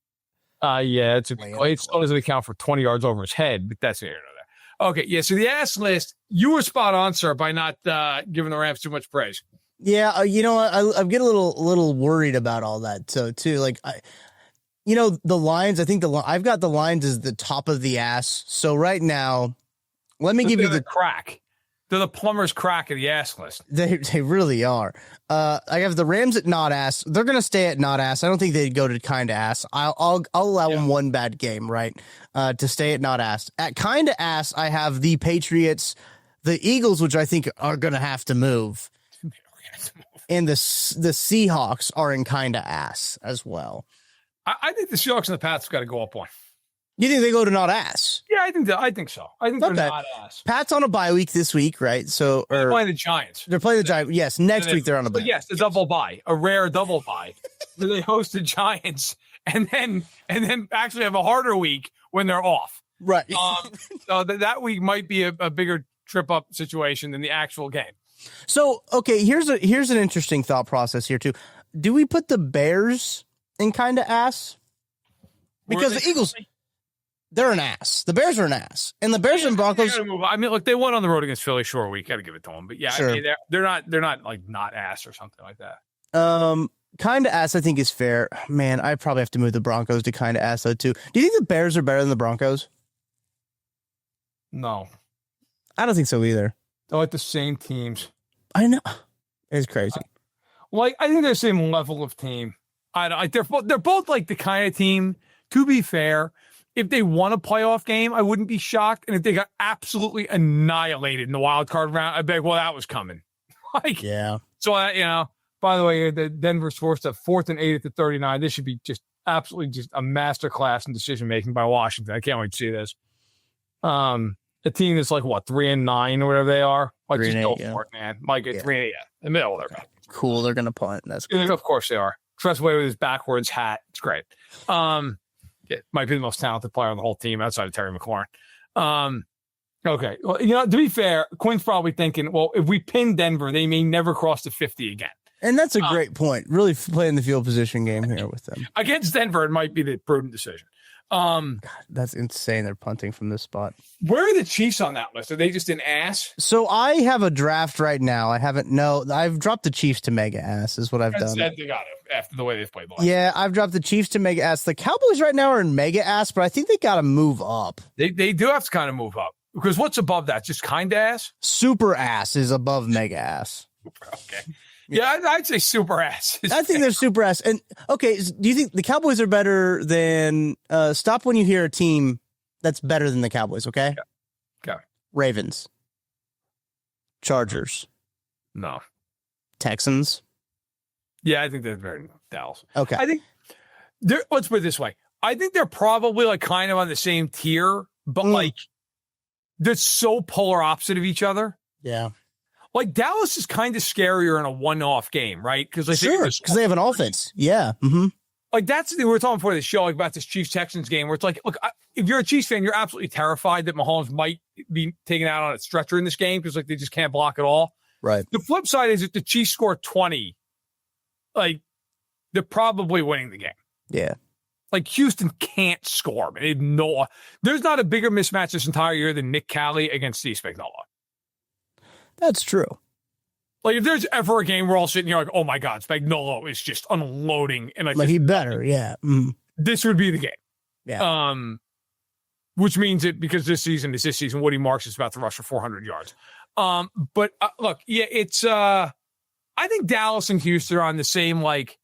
Speaker 1: it's doesn't account for 20 yards over his head, but that's here. Okay, yeah. So the ass list, you were spot on, sir, by not giving the Rams too much praise.
Speaker 2: Yeah, you know, I'm getting a little worried about all that. So too, like, the Lions. I think I've got the Lions as the top of the ass. So right now, let me give you the
Speaker 1: crack. They're the plumber's crack of the ass list.
Speaker 2: They really are. I have the Rams at not ass. They're going to stay at not ass. I don't think they'd go to kind of ass. I'll allow them one bad game, right, to stay at not ass. At kind of ass, I have the Patriots, the Eagles, which I think are going to have to move, and the Seahawks are in kind of ass as well.
Speaker 1: I think the Seahawks and the Pats have got to go up one.
Speaker 2: You think they go to not ass?
Speaker 1: Yeah, I think so. I think they're not ass.
Speaker 2: Pat's on a bye week this week, right? So
Speaker 1: they're playing the Giants.
Speaker 2: They're playing the Giants. Yes, next week they're on a bye.
Speaker 1: Yes, the double bye, a rare double bye. They host the Giants and then actually have a harder week when they're off.
Speaker 2: Right.
Speaker 1: So that week might be a bigger trip up situation than the actual game.
Speaker 2: So okay, here's an interesting thought process here too. Do we put the Bears in kind of ass? Because the Eagles. They're an ass. The Bears are an ass, and the Bears and Broncos.
Speaker 1: I mean, look, they won on the road against Philly. Sure, we got to give it to them. But yeah, sure. I mean, they're not like not ass or something like that.
Speaker 2: Kind of ass, I think is fair. Man, I probably have to move the Broncos to kind of ass though too. Do you think the Bears are better than the Broncos?
Speaker 1: No,
Speaker 2: I don't think so either.
Speaker 1: They're like the same teams.
Speaker 2: I know, it's crazy.
Speaker 1: I think they're the same level of team. They're both like the kind of team. To be fair. If they won a playoff game, I wouldn't be shocked. And if they got absolutely annihilated in the wild card round, I'd be like, well, that was coming.
Speaker 2: Yeah.
Speaker 1: So, by the way, the Denver's forced a 4th and 8 at the 39. This should be just absolutely just a masterclass in decision-making by Washington. I can't wait to see this. A team that's like, 3-9 or whatever they are. Like, just go for it, man. Like, 3-8, the middle of their back.
Speaker 2: Cool. They're going to punt. That's cool.
Speaker 1: Of course they are. Tressway with his backwards hat. It's great. It might be the most talented player on the whole team outside of Terry McLaurin. Okay. Well, to be fair, Quinn's probably thinking, well, if we pin Denver, they may never cross the 50 again.
Speaker 2: And that's a great point. Really playing the field position game here with them.
Speaker 1: Against Denver, it might be the prudent decision.
Speaker 2: God, that's insane. They're punting from this spot.
Speaker 1: Where are the Chiefs on that list? Are they just an ass?
Speaker 2: So I have a draft right now. I've dropped the Chiefs to mega ass is what I've done.
Speaker 1: They got it after the way they've played the last.
Speaker 2: Yeah, I've dropped the Chiefs to mega ass. The Cowboys right now are in mega ass, but I think they got to move up.
Speaker 1: They do have to kind of move up because what's above that? Just kind of ass?
Speaker 2: Super ass is above mega ass.
Speaker 1: Okay. Yeah, I'd say super ass.
Speaker 2: I think they're super ass. And okay, do you think the Cowboys are better than stop when you hear a team that's better than the Cowboys, okay?
Speaker 1: Okay.
Speaker 2: Ravens. Chargers.
Speaker 1: No.
Speaker 2: Texans.
Speaker 1: Yeah, I think they're better than Dallas.
Speaker 2: Okay.
Speaker 1: I think let's put it this way. I think they're probably like kind of on the same tier, but like they're so polar opposite of each other.
Speaker 2: Yeah.
Speaker 1: Like Dallas is kind of scarier in a one-off game, right? Because
Speaker 2: because they have an offense. Yeah. Mm-hmm.
Speaker 1: Like that's the thing we were talking before the show, like about this Chiefs Texans game, where it's like, look, if you're a Chiefs fan, you're absolutely terrified that Mahomes might be taken out on a stretcher in this game because like they just can't block at all.
Speaker 2: Right.
Speaker 1: The flip side is if the Chiefs score 20, like they're probably winning the game.
Speaker 2: Yeah.
Speaker 1: Like Houston can't score. Man. There's not a bigger mismatch this entire year than Nick Cali against Steve Spagnuolo.
Speaker 2: That's true.
Speaker 1: Like if there's ever a game we're all sitting here like, oh my God, Spagnuolo is just unloading, and
Speaker 2: like he better, yeah. Mm.
Speaker 1: This would be the game.
Speaker 2: Yeah.
Speaker 1: Which means that because this season, Woody Marks is about to rush for 400 yards. But look, yeah, it's I think Dallas and Houston are on the same like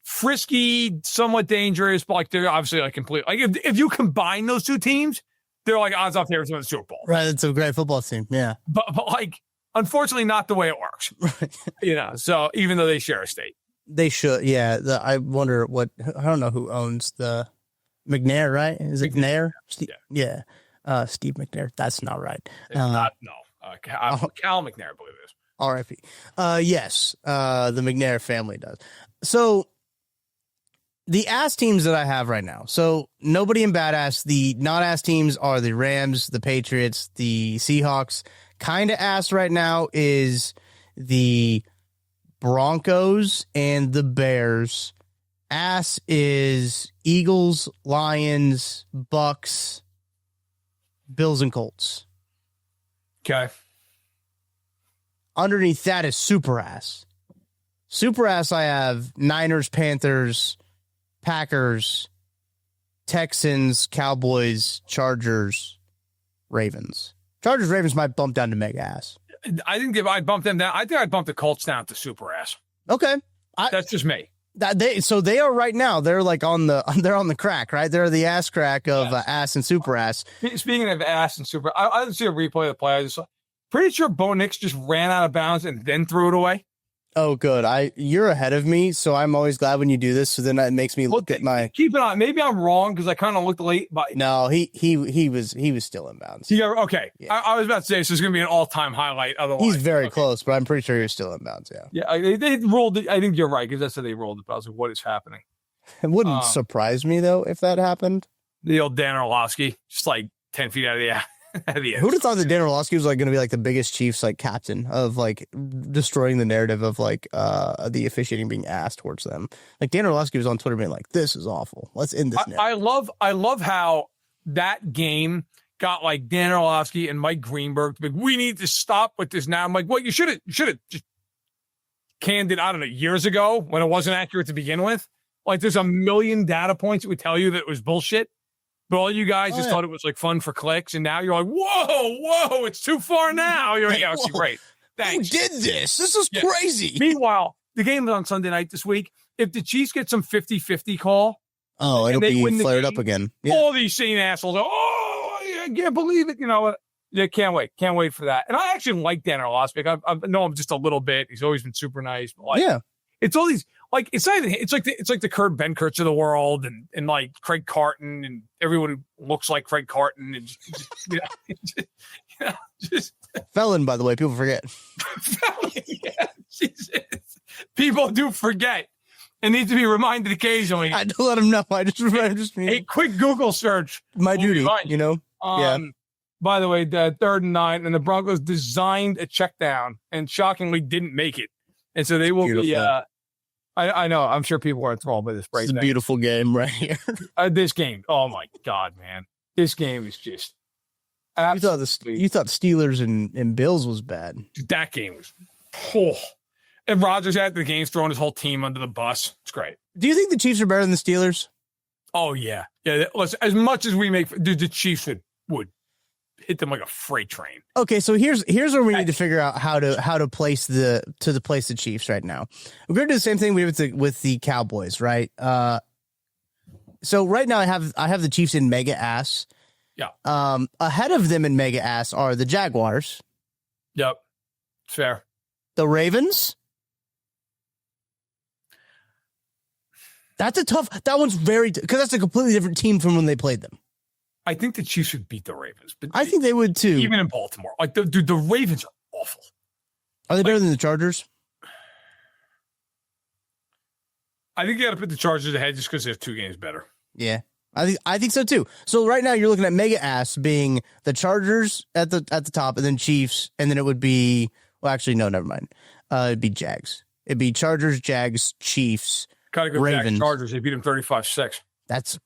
Speaker 1: frisky, somewhat dangerous, but like they're obviously like complete. Like if you combine those two teams, they're like odds-on favorites to win the Super Bowl.
Speaker 2: Right, it's a great football team. Yeah,
Speaker 1: but like unfortunately, not the way it works. Right. So even though they share a state,
Speaker 2: they should. Yeah, I wonder what. I don't know who owns the McNair. Right? Is it McNair? Yeah. Steve McNair. That's not right.
Speaker 1: Not no. Cal McNair, I believe it is.
Speaker 2: R.I.P. Yes, the McNair family does. So the ass teams that I have right now. So nobody in badass. The not ass teams are the Rams, the Patriots, the Seahawks. Kind of ass right now is the Broncos and the Bears. Ass is Eagles, Lions, Bucks, Bills, and Colts.
Speaker 1: Okay.
Speaker 2: Underneath that is super ass. Super ass, I have Niners, Panthers, Packers, Texans, Cowboys, Chargers, Ravens. Chargers, Ravens might bump down to mega ass.
Speaker 1: I think if I'd bump them down, I think I'd bump the Colts down to super ass.
Speaker 2: Okay.
Speaker 1: That's just me.
Speaker 2: So they are right now. They're like on the crack, right? They're the ass crack of ass and super ass.
Speaker 1: Speaking of ass and super, I didn't see a replay of the play. I just pretty sure Bo Nix just ran out of bounds and then threw it away.
Speaker 2: Oh, good. You're ahead of me, so I'm always glad when you do this. So then that makes me look at my.
Speaker 1: Keep it on. Maybe I'm wrong because I kind of looked late. But
Speaker 2: no, he was still in bounds.
Speaker 1: Okay. Yeah. I was about to say so. It's going to be an all-time highlight. Otherwise,
Speaker 2: he's very close, but I'm pretty sure you're still in bounds. Yeah.
Speaker 1: Yeah. They ruled it. I think you're right because that's how they ruled it. But I was like, what is happening?
Speaker 2: It wouldn't surprise me though if that happened.
Speaker 1: The old Dan Orlovsky, just like 10 feet out of the air.
Speaker 2: Who would have thought that Dan Orlovsky was like going to be like the biggest Chiefs like captain of like destroying the narrative of like the officiating being asked towards them. Like Dan Orlovsky was on Twitter being like, "This is awful. Let's end this."
Speaker 1: I love how that game got like Dan Orlovsky and Mike Greenberg. Like, we need to stop with this now. I'm like, well, you should have just canned it. I don't know, years ago when it wasn't accurate to begin with. Like, there's a million data points that would tell you that it was bullshit. But all you guys just thought it was like fun for clicks, and now you're like, whoa, it's too far now. You're like, okay, great. Thanks.
Speaker 2: Who did this? This is crazy.
Speaker 1: Meanwhile, the game is on Sunday night this week. If the Chiefs get some 50-50 call,
Speaker 2: it'll be flared up again. Yeah.
Speaker 1: All these same assholes are, I can't believe it. They can't wait. Can't wait for that. And I actually like Dan Orlovsky. I know him just a little bit. He's always been super nice. But like, it's all these. Like it's not even. It's like the Kurt Benkerts of the world, and like Craig Carton, and everyone who looks like Craig Carton, and just
Speaker 2: felon. By the way, people forget.
Speaker 1: Felon, yeah, Jesus. People do forget, and need to be reminded occasionally.
Speaker 2: I do let them know. I just
Speaker 1: a quick Google search.
Speaker 2: My duty, Yeah.
Speaker 1: By the way, the 3rd and 9, and the Broncos designed a check down, and shockingly didn't make it, and so they will be. I know. I'm sure people are enthralled by this.
Speaker 2: It's a beautiful game right here.
Speaker 1: This game. Oh my God, man! This game is just.
Speaker 2: You thought the Steelers and Bills was bad.
Speaker 1: That game was. And Rodgers after the game's throwing his whole team under the bus. It's great.
Speaker 2: Do you think the Chiefs are better than the Steelers?
Speaker 1: Oh yeah. Listen, as much as we make, dude, the Chiefs would hit them like a freight train.
Speaker 2: Okay, so here's where we need to figure out how to place the Chiefs right now. We're gonna do the same thing we did with the Cowboys, right? So right now I have the Chiefs in mega ass.
Speaker 1: Yeah.
Speaker 2: Ahead of them in mega ass are the Jaguars.
Speaker 1: Yep. Fair.
Speaker 2: The Ravens. That one's very because that's a completely different team from when they played them.
Speaker 1: I think the Chiefs would beat the Ravens, but
Speaker 2: I think they would too.
Speaker 1: Even in Baltimore, like the Ravens are awful.
Speaker 2: Are they better than the Chargers?
Speaker 1: I think you got to put the Chargers ahead just because they're 2 games better.
Speaker 2: Yeah. I think so too. So right now you're looking at mega ass being the Chargers at the top, and then Chiefs, and then it would be no, never mind. It'd be Jags. It'd be Chargers, Jags, Chiefs,
Speaker 1: Gotta go
Speaker 2: Ravens.
Speaker 1: Jags, Chargers. They beat them 35-6.
Speaker 2: That's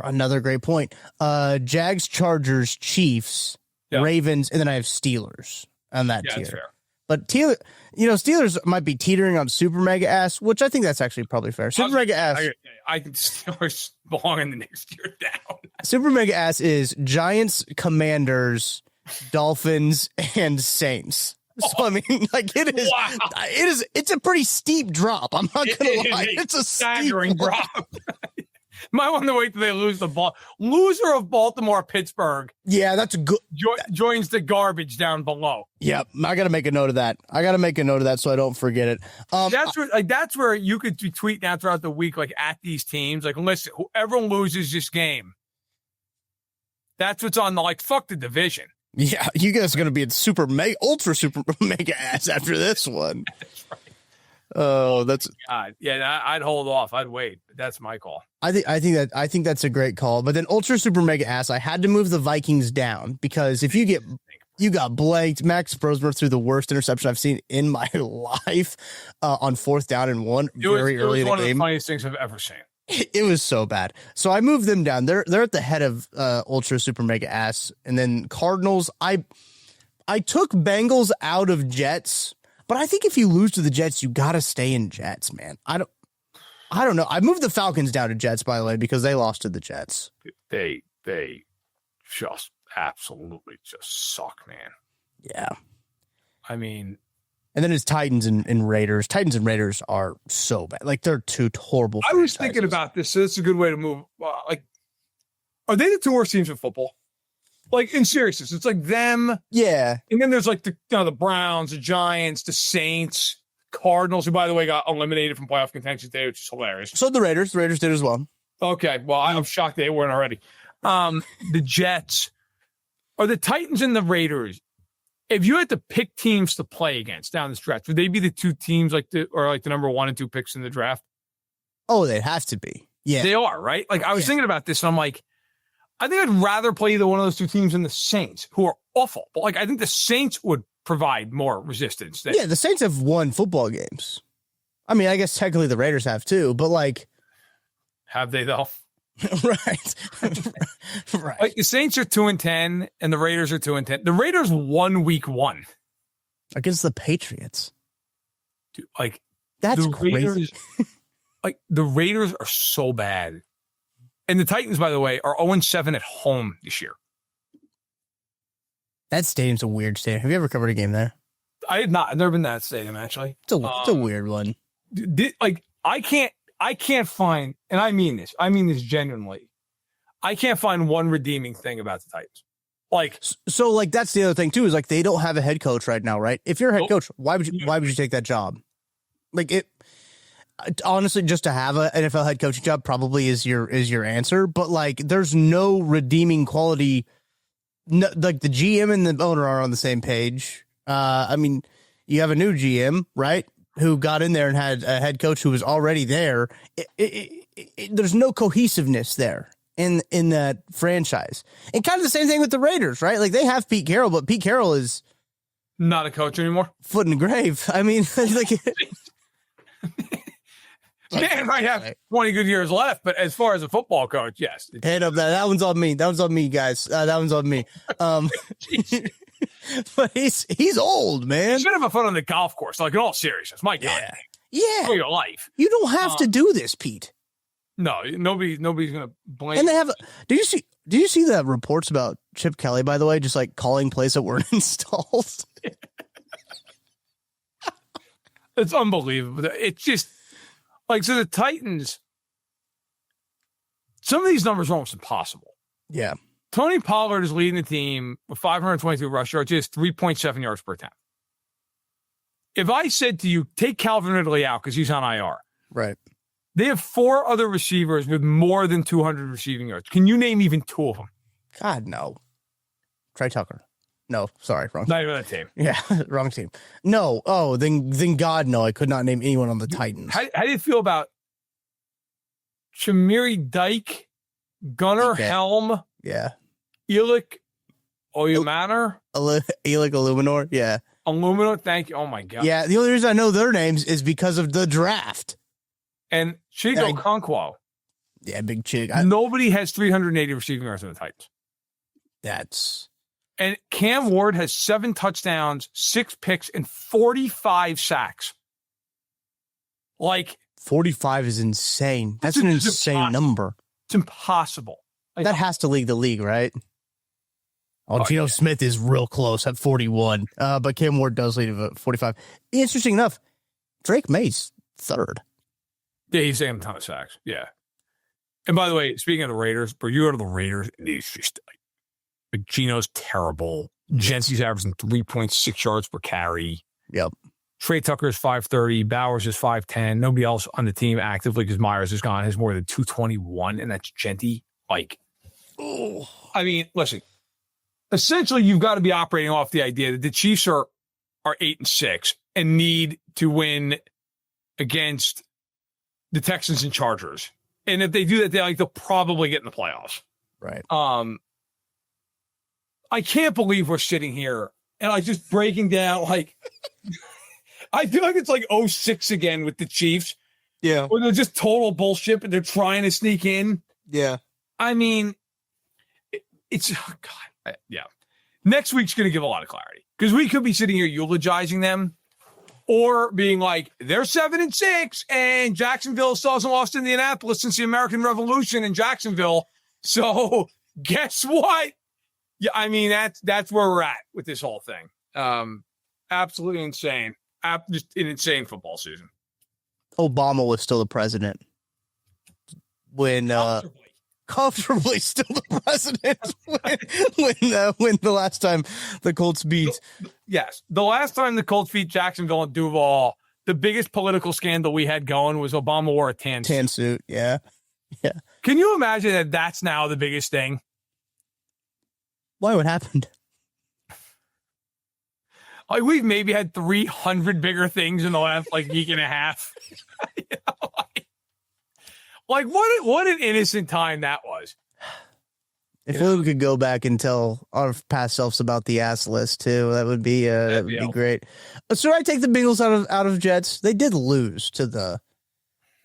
Speaker 2: another great point. Jags, Chargers, Chiefs,
Speaker 1: Yeah.
Speaker 2: Ravens, and then I have Steelers on that
Speaker 1: Yeah,
Speaker 2: tier.
Speaker 1: that's fair.
Speaker 2: But Steelers might be teetering on super mega ass, which I think that's actually probably fair. Super mega ass.
Speaker 1: I think Steelers belong in the next year down.
Speaker 2: Super mega ass is Giants, Commanders, Dolphins, and Saints. So I mean, like it's a pretty steep drop. I'm not gonna lie, it's a
Speaker 1: staggering drop. Might want to wait till they lose the ball. Loser of Baltimore, Pittsburgh.
Speaker 2: Yeah, that's good.
Speaker 1: Joins the garbage down below.
Speaker 2: Yep, I got to make a note of that. So I don't forget it.
Speaker 1: That's where you could be tweeting out throughout the week, like at these teams, like listen, whoever loses this game, that's what's on the fuck the division.
Speaker 2: Yeah, you guys are going to be in ultra super mega ass after this one.
Speaker 1: That's right.
Speaker 2: Oh, that's
Speaker 1: God. Yeah. I'd hold off. I'd wait. But that's my call.
Speaker 2: I think that's a great call. But then ultra super mega ass, I had to move the Vikings down because if you got blanked, Max Brosmer threw the worst interception I've seen in my life on 4th down and 1 very early in the game.
Speaker 1: It was one of the funniest things I've ever seen.
Speaker 2: It was so bad. So I moved them down. They're at the head of ultra super mega ass, and then Cardinals. I took Bengals out of Jets, but I think if you lose to the Jets, you got to stay in Jets, man. I don't know. I moved the Falcons down to Jets, by the way, because they lost to the Jets.
Speaker 1: They just absolutely just suck, man.
Speaker 2: Yeah.
Speaker 1: I mean,
Speaker 2: and then it's Titans and Raiders. Titans and Raiders are so bad. Like, they're 2 horrible
Speaker 1: I was
Speaker 2: franchises.
Speaker 1: thinking about this, so it's a good way to move. Are they the 2 worst teams in football? Like, in seriousness, it's like them.
Speaker 2: Yeah.
Speaker 1: And then there's like the Browns, the Giants, the Saints, Cardinals, who, by the way, got eliminated from playoff contention today, which is hilarious.
Speaker 2: So the Raiders. The Raiders did as well.
Speaker 1: Okay. Well, I'm shocked they weren't already. The Jets. Are the Titans and the Raiders, if you had to pick teams to play against down the stretch, would they be the 2 teams the number 1 and 2 picks in the draft?
Speaker 2: Oh, they'd have to be. Yeah.
Speaker 1: They are, right? Like, I was thinking about this, and I'm like, I think I'd rather play either one of those 2 teams than the Saints, who are awful. But, I think the Saints would provide more resistance.
Speaker 2: The Saints have won football games. I mean, I guess technically the Raiders have too, but
Speaker 1: have they, though?
Speaker 2: Right. Right.
Speaker 1: The Saints are 2-10, and the Raiders are 2-10. The Raiders won week 1.
Speaker 2: Against the Patriots.
Speaker 1: Dude,
Speaker 2: that's
Speaker 1: the
Speaker 2: crazy.
Speaker 1: Raiders, the Raiders are so bad. And the Titans, by the way, are 0-7 at home this year.
Speaker 2: That stadium's a weird stadium. Have you ever covered a game there?
Speaker 1: I had not. I've never been to that stadium, actually.
Speaker 2: It's a weird one.
Speaker 1: I can't find, and I mean this genuinely, I can't find one redeeming thing about the Titans.
Speaker 2: So that's the other thing too, is they don't have a head coach right now, right? If you're a head coach, why would you take that job? Honestly, just to have an NFL head coaching job probably is your answer, but there's no redeeming quality. No, the GM and the owner are on the same page. I mean, you have a new GM, right, who got in there and had a head coach who was already there. There's no cohesiveness there in that franchise. And kind of the same thing with the Raiders, right? They have Pete Carroll, but Pete Carroll is
Speaker 1: not a coach anymore.
Speaker 2: Foot in the grave. I mean,
Speaker 1: man might have 20 good years left, but as far as a football coach, yes.
Speaker 2: Head up, that one's on me. That one's on me, guys. That one's on me. But he's old, man.
Speaker 1: You should have a fun on the golf course, in all seriousness. My God.
Speaker 2: Yeah.
Speaker 1: For your life.
Speaker 2: You don't have to do this, Pete.
Speaker 1: No, nobody's going to blame.
Speaker 2: And they have. Did you see the reports about Chip Kelly, by the way, just calling plays that weren't installed?
Speaker 1: It's unbelievable. It's just so the Titans, some of these numbers are almost impossible.
Speaker 2: Yeah.
Speaker 1: Tony Pollard is leading the team with 522 rush yards, just 3.7 yards per attempt. If I said to you, take Calvin Ridley out because he's on IR.
Speaker 2: Right.
Speaker 1: They have 4 other receivers with more than 200 receiving yards. Can you name even 2 of them?
Speaker 2: God, no. Trey Tucker. No, sorry, wrong.
Speaker 1: Not even that team.
Speaker 2: Yeah, wrong team. No. Oh, then God, no. I could not name anyone on the Titans.
Speaker 1: How do you feel about Shamiri Dyke, Gunnar Helm,
Speaker 2: Yeah.
Speaker 1: Elik Oyemaner,
Speaker 2: Elik Illuminor. Yeah.
Speaker 1: Illumino? Thank you. Oh, my God.
Speaker 2: Yeah. The only reason I know their names is because of the draft.
Speaker 1: And Chico Okonkwo.
Speaker 2: Yeah, big chick.
Speaker 1: Nobody has 380 receiving yards in the Titans.
Speaker 2: That's...
Speaker 1: And Cam Ward has 7 touchdowns, 6 picks, and 45 sacks. Like
Speaker 2: 45 is insane. That's an insane number.
Speaker 1: It's impossible. Like,
Speaker 2: that has to lead the league, right? Oh, Geno Smith is real close at 41, but Cam Ward does lead at 45. Interesting enough, Drake May's third.
Speaker 1: Yeah, he's saying a ton of sacks. Yeah. And by the way, speaking of the Raiders, bro, you go to the Raiders, and it's just like Geno's terrible. Jensen's averaging 3.6 yards per carry.
Speaker 2: Yep.
Speaker 1: Trey Tucker is 530. Bowers is 510. Nobody else on the team actively, because Myers is gone, has more than 221, and that's Genty. Like, I mean, listen, essentially you've got to be operating off the idea that the Chiefs are 8-6 and need to win against the Texans and Chargers. And if they do that, they'll probably get in the playoffs.
Speaker 2: Right.
Speaker 1: I can't believe we're sitting here and just breaking down, like, I feel like it's like 06 again with the Chiefs.
Speaker 2: Yeah.
Speaker 1: Where they're just total bullshit, but they're trying to sneak in.
Speaker 2: Yeah.
Speaker 1: I mean, it's, oh God. Yeah. Next week's going to give a lot of clarity, because we could be sitting here eulogizing them or being like, they're 7-6 and Jacksonville still hasn't lost Indianapolis since the American Revolution in Jacksonville. So guess what? Yeah, I mean, that's where we're at with this whole thing. Absolutely insane. Just an insane football season. Obama
Speaker 2: was still the president when comfortably still the president when the last time the Colts beat.
Speaker 1: Yes, the last time the Colts beat Jacksonville and Duval, the biggest political scandal we had going was Obama wore a tan
Speaker 2: suit. Yeah.
Speaker 1: Can you imagine that that's now the biggest thing?
Speaker 2: Why? What happened?
Speaker 1: Like, we've maybe had 300 bigger things in the last week and a half. You know, like what an innocent time that was.
Speaker 2: If we could go back and tell our past selves about the ass list too, that would be great. So I take the Bengals out of Jets. They did lose to the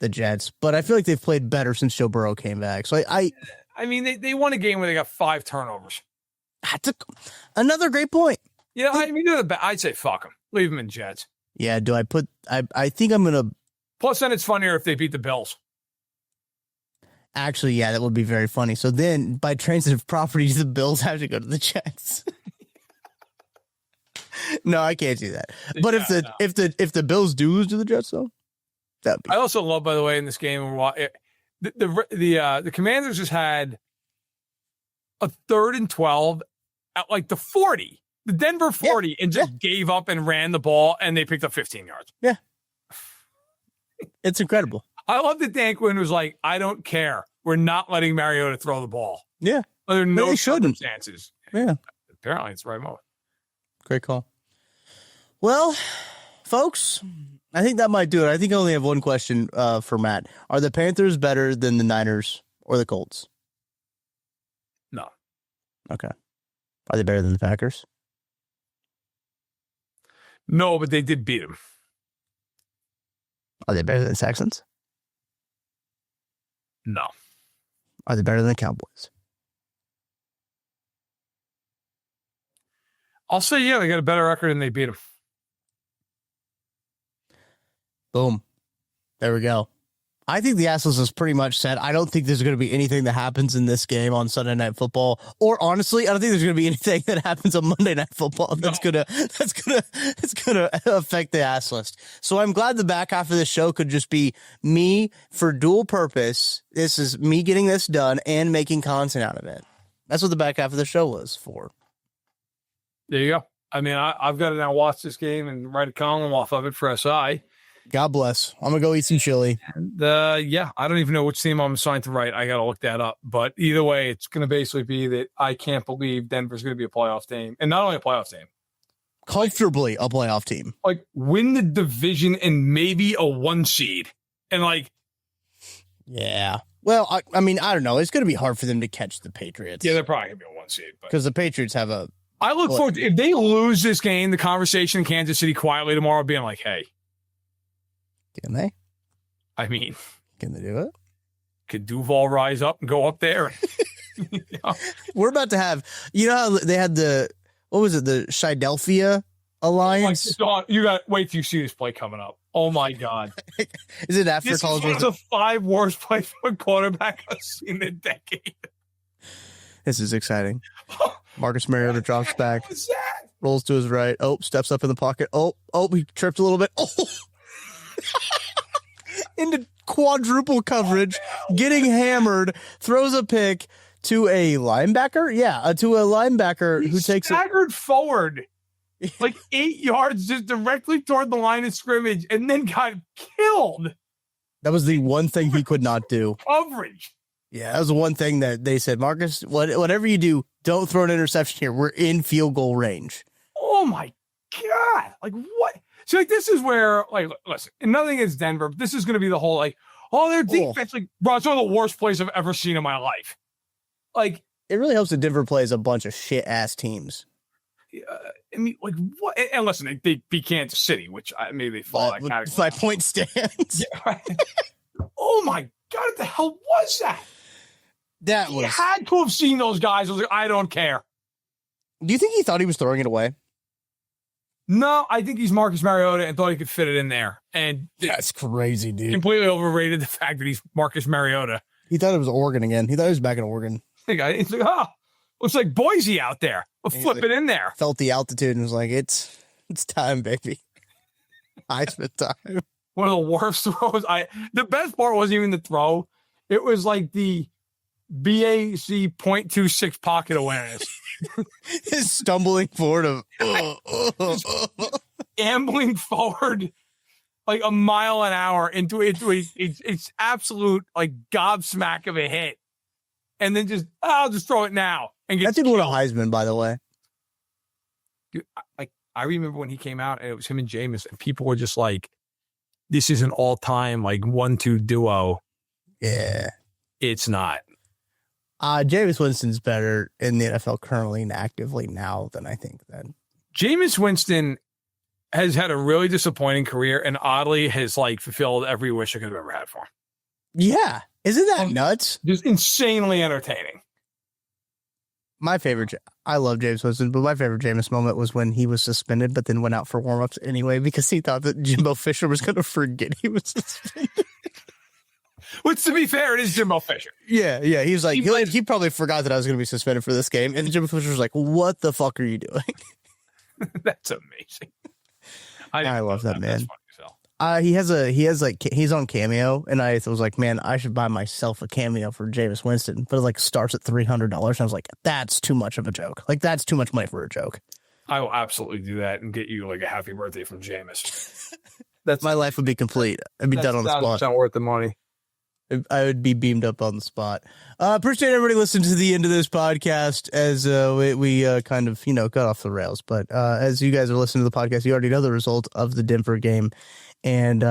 Speaker 2: Jets, but I feel like they've played better since Joe Burrow came back. So I
Speaker 1: mean, they won a game where they got 5 turnovers.
Speaker 2: That's another great point.
Speaker 1: Yeah, I mean, I'd say fuck them. Leave them in Jets.
Speaker 2: Yeah, do I put... I think I'm going to...
Speaker 1: Plus, then it's funnier if they beat the Bills.
Speaker 2: Actually, yeah, that would be very funny. So then, by transitive properties, the Bills have to go to the Jets. No, I can't do that. But if the Bills do lose to the Jets, though, that'd be...
Speaker 1: I also love, by the way, in this game, the Commanders just had a 3rd and 12 at the 40. The Denver 40, and just gave up and ran the ball, and they picked up 15 yards.
Speaker 2: Yeah. It's incredible.
Speaker 1: I love that Dan Quinn was like, I don't care. We're not letting Mariota throw the ball.
Speaker 2: Yeah.
Speaker 1: Under no circumstances.
Speaker 2: Yeah.
Speaker 1: Apparently, it's the right moment.
Speaker 2: Great call. Well, folks, I think that might do it. I think I only have one question for Matt. Are the Panthers better than the Niners or the Colts?
Speaker 1: No.
Speaker 2: Okay. Are they better than the Packers?
Speaker 1: No, but they did beat them.
Speaker 2: Are they better than the Texans?
Speaker 1: No.
Speaker 2: Are they better than the Cowboys?
Speaker 1: I'll say, yeah, they got a better record and they beat them.
Speaker 2: Boom. There we go. I think the ass list is pretty much set. I don't think there's going to be anything that happens in this game on Sunday Night Football, or honestly, I don't think there's going to be anything that happens on Monday Night Football that's gonna affect the ass list. So I'm glad the back half of the show could just be me for dual purpose. This is me getting this done and making content out of it. That's what the back half of the show was for.
Speaker 1: There you go. I mean, I've got to now watch this game and write a column off of it for SI.
Speaker 2: God bless. I'm going to go eat some chili.
Speaker 1: Yeah, I don't even know which team I'm assigned to write. I got to look that up. But either way, it's going to basically be that I can't believe Denver's going to be a playoff team. And not only a playoff team.
Speaker 2: Comfortably a playoff team.
Speaker 1: Like, win the division and maybe a 1 seed. And, like...
Speaker 2: Yeah. Well, I mean, I don't know. It's going to be hard for them to catch the Patriots.
Speaker 1: Yeah, they're probably going to be a 1 seed.
Speaker 2: Because the Patriots have a...
Speaker 1: I look forward to... If they lose this game, the conversation in Kansas City quietly tomorrow being like, hey...
Speaker 2: Can they?
Speaker 1: I mean,
Speaker 2: can they do it?
Speaker 1: Could Duval rise up and go up there? You know?
Speaker 2: We're about to have, you know how they had the Philadelphia Alliance?
Speaker 1: Oh, you got wait till you see this play coming up. Oh my God.
Speaker 2: Is it after
Speaker 1: this
Speaker 2: college?
Speaker 1: This is one of the 5 worst plays for a quarterback I've seen in a decade.
Speaker 2: This is exciting. Marcus Mariota drops back, rolls to his right. Oh, steps up in the pocket. Oh, he tripped a little bit. Oh. Into quadruple coverage, getting hammered, throws a pick to a linebacker. Yeah, to a linebacker who takes
Speaker 1: staggered forward like 8 yards just directly toward the line of scrimmage and then got killed.
Speaker 2: That was the one thing he could not do.
Speaker 1: Coverage.
Speaker 2: Yeah, that was the one thing that they said, Marcus, whatever you do, don't throw an interception here. We're in field goal range.
Speaker 1: Oh my God. Like what? So, like, this is where, like, listen, and nothing against Denver, but this is going to be the whole, like, their defense, like, bro, it's one of the worst plays I've ever seen in my life. Like,
Speaker 2: it really helps that Denver plays a bunch of shit-ass teams.
Speaker 1: I mean, like, what? And listen, they beat Kansas City, which maybe they fall that category.
Speaker 2: My point stands.
Speaker 1: Yeah, right? Oh, my God, what the hell was that?
Speaker 2: That was...
Speaker 1: You had to have seen those guys. I was like, I don't care.
Speaker 2: Do you think he thought he was throwing it away?
Speaker 1: No, I think he's Marcus Mariota and thought he could fit it in there. And
Speaker 2: that's crazy, dude.
Speaker 1: Completely overrated the fact that he's Marcus Mariota.
Speaker 2: He thought it was Oregon again. He thought he was back in Oregon.
Speaker 1: He's like, looks like Boise out there. We'll flip it in there.
Speaker 2: Felt the altitude and was like, it's time, baby. Heisman time.
Speaker 1: One of the worst throws. The best part wasn't even the throw. It was like the BAC 0.26 pocket awareness.
Speaker 2: His stumbling forward
Speaker 1: ambling forward like a mile an hour into it's absolute like gobsmack of a hit. And then I'll just throw it now. And
Speaker 2: that dude won a Heisman, by the way.
Speaker 1: Dude, I remember when he came out and it was him and Jameis and people were just like, this is an all-time like 1-2 duo.
Speaker 2: Yeah.
Speaker 1: It's not.
Speaker 2: Jameis Winston's better in the NFL currently and actively now than I think then.
Speaker 1: Jameis Winston has had a really disappointing career and oddly has like fulfilled every wish I could have ever had for him.
Speaker 2: Yeah. Isn't that nuts?
Speaker 1: Just insanely entertaining.
Speaker 2: I love James Winston, but my favorite Jameis moment was when he was suspended, but then went out for warmups anyway because he thought that Jimbo Fisher was going to forget he was suspended.
Speaker 1: Which, to be fair, it is Jimbo Fisher.
Speaker 2: Yeah. He was like, he probably forgot that I was going to be suspended for this game. And Jimbo Fisher was like, what the fuck are you doing?
Speaker 1: That's amazing.
Speaker 2: I love that, man. He's on Cameo. And I was like, man, I should buy myself a Cameo for Jameis Winston. But it like starts at $300. And I was like, that's too much of a joke. Like, that's too much money for a joke.
Speaker 1: I will absolutely do that and get you like a happy birthday from Jameis.
Speaker 2: My life would be complete. I'd be done on the spot.
Speaker 1: That's not worth the money.
Speaker 2: I would be beamed up on the spot. Appreciate everybody listening to the end of this podcast as we kind of, got off the rails. But as you guys are listening to the podcast, you already know the result of the Denver game. And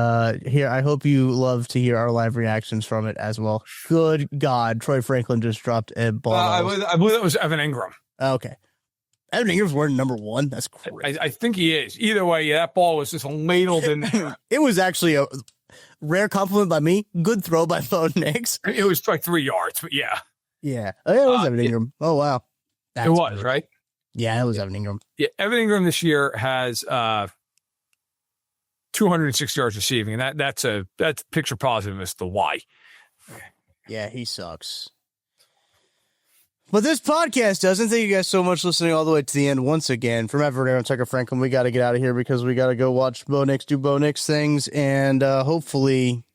Speaker 2: here, I hope you love to hear our live reactions from it as well. Good God, Troy Franklin just dropped a ball.
Speaker 1: I believe that was Evan Ingram.
Speaker 2: Okay. Evan Ingram's wearing number 1. That's crazy.
Speaker 1: I think he is. Either way, yeah, that ball was just ladled in there.
Speaker 2: It was actually a rare compliment by me. Good throw by Bo Nix.
Speaker 1: It was like 3 yards, but yeah.
Speaker 2: Yeah. Oh, yeah, it was Evan Ingram. Oh, wow.
Speaker 1: It was, weird. Right?
Speaker 2: Yeah, it was Evan Ingram.
Speaker 1: Yeah, Evan Ingram this year has 206 yards receiving, and that's picture positive as to why.
Speaker 2: Yeah, he sucks. But this podcast doesn't. Thank you guys so much for listening all the way to the end once again. From Verderame and Tucker Franklin, we got to get out of here because we got to go watch Bo Nix do Bo Nix things and hopefully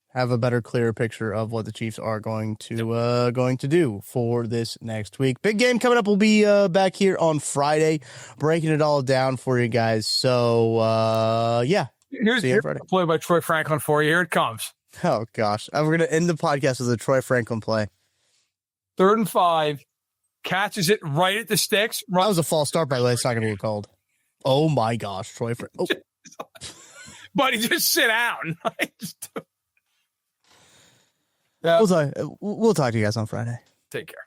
Speaker 2: have a better, clearer picture of what the Chiefs are going to do for this next week. Big game coming up. We'll be back here on Friday, breaking it all down for you guys. So, yeah,
Speaker 1: Here's
Speaker 2: See you on Friday.
Speaker 1: a play by Troy Franklin for you. Here it comes.
Speaker 2: Oh, gosh. We're going to end the podcast with a Troy Franklin play.
Speaker 1: 3rd and 5. Catches it right at the sticks.
Speaker 2: That was a false start, by the way. It's not going to get called. Oh, my gosh. Troy Franklin. Oh.
Speaker 1: Buddy, just sit down.
Speaker 2: We'll talk to you guys on Friday.
Speaker 1: Take care.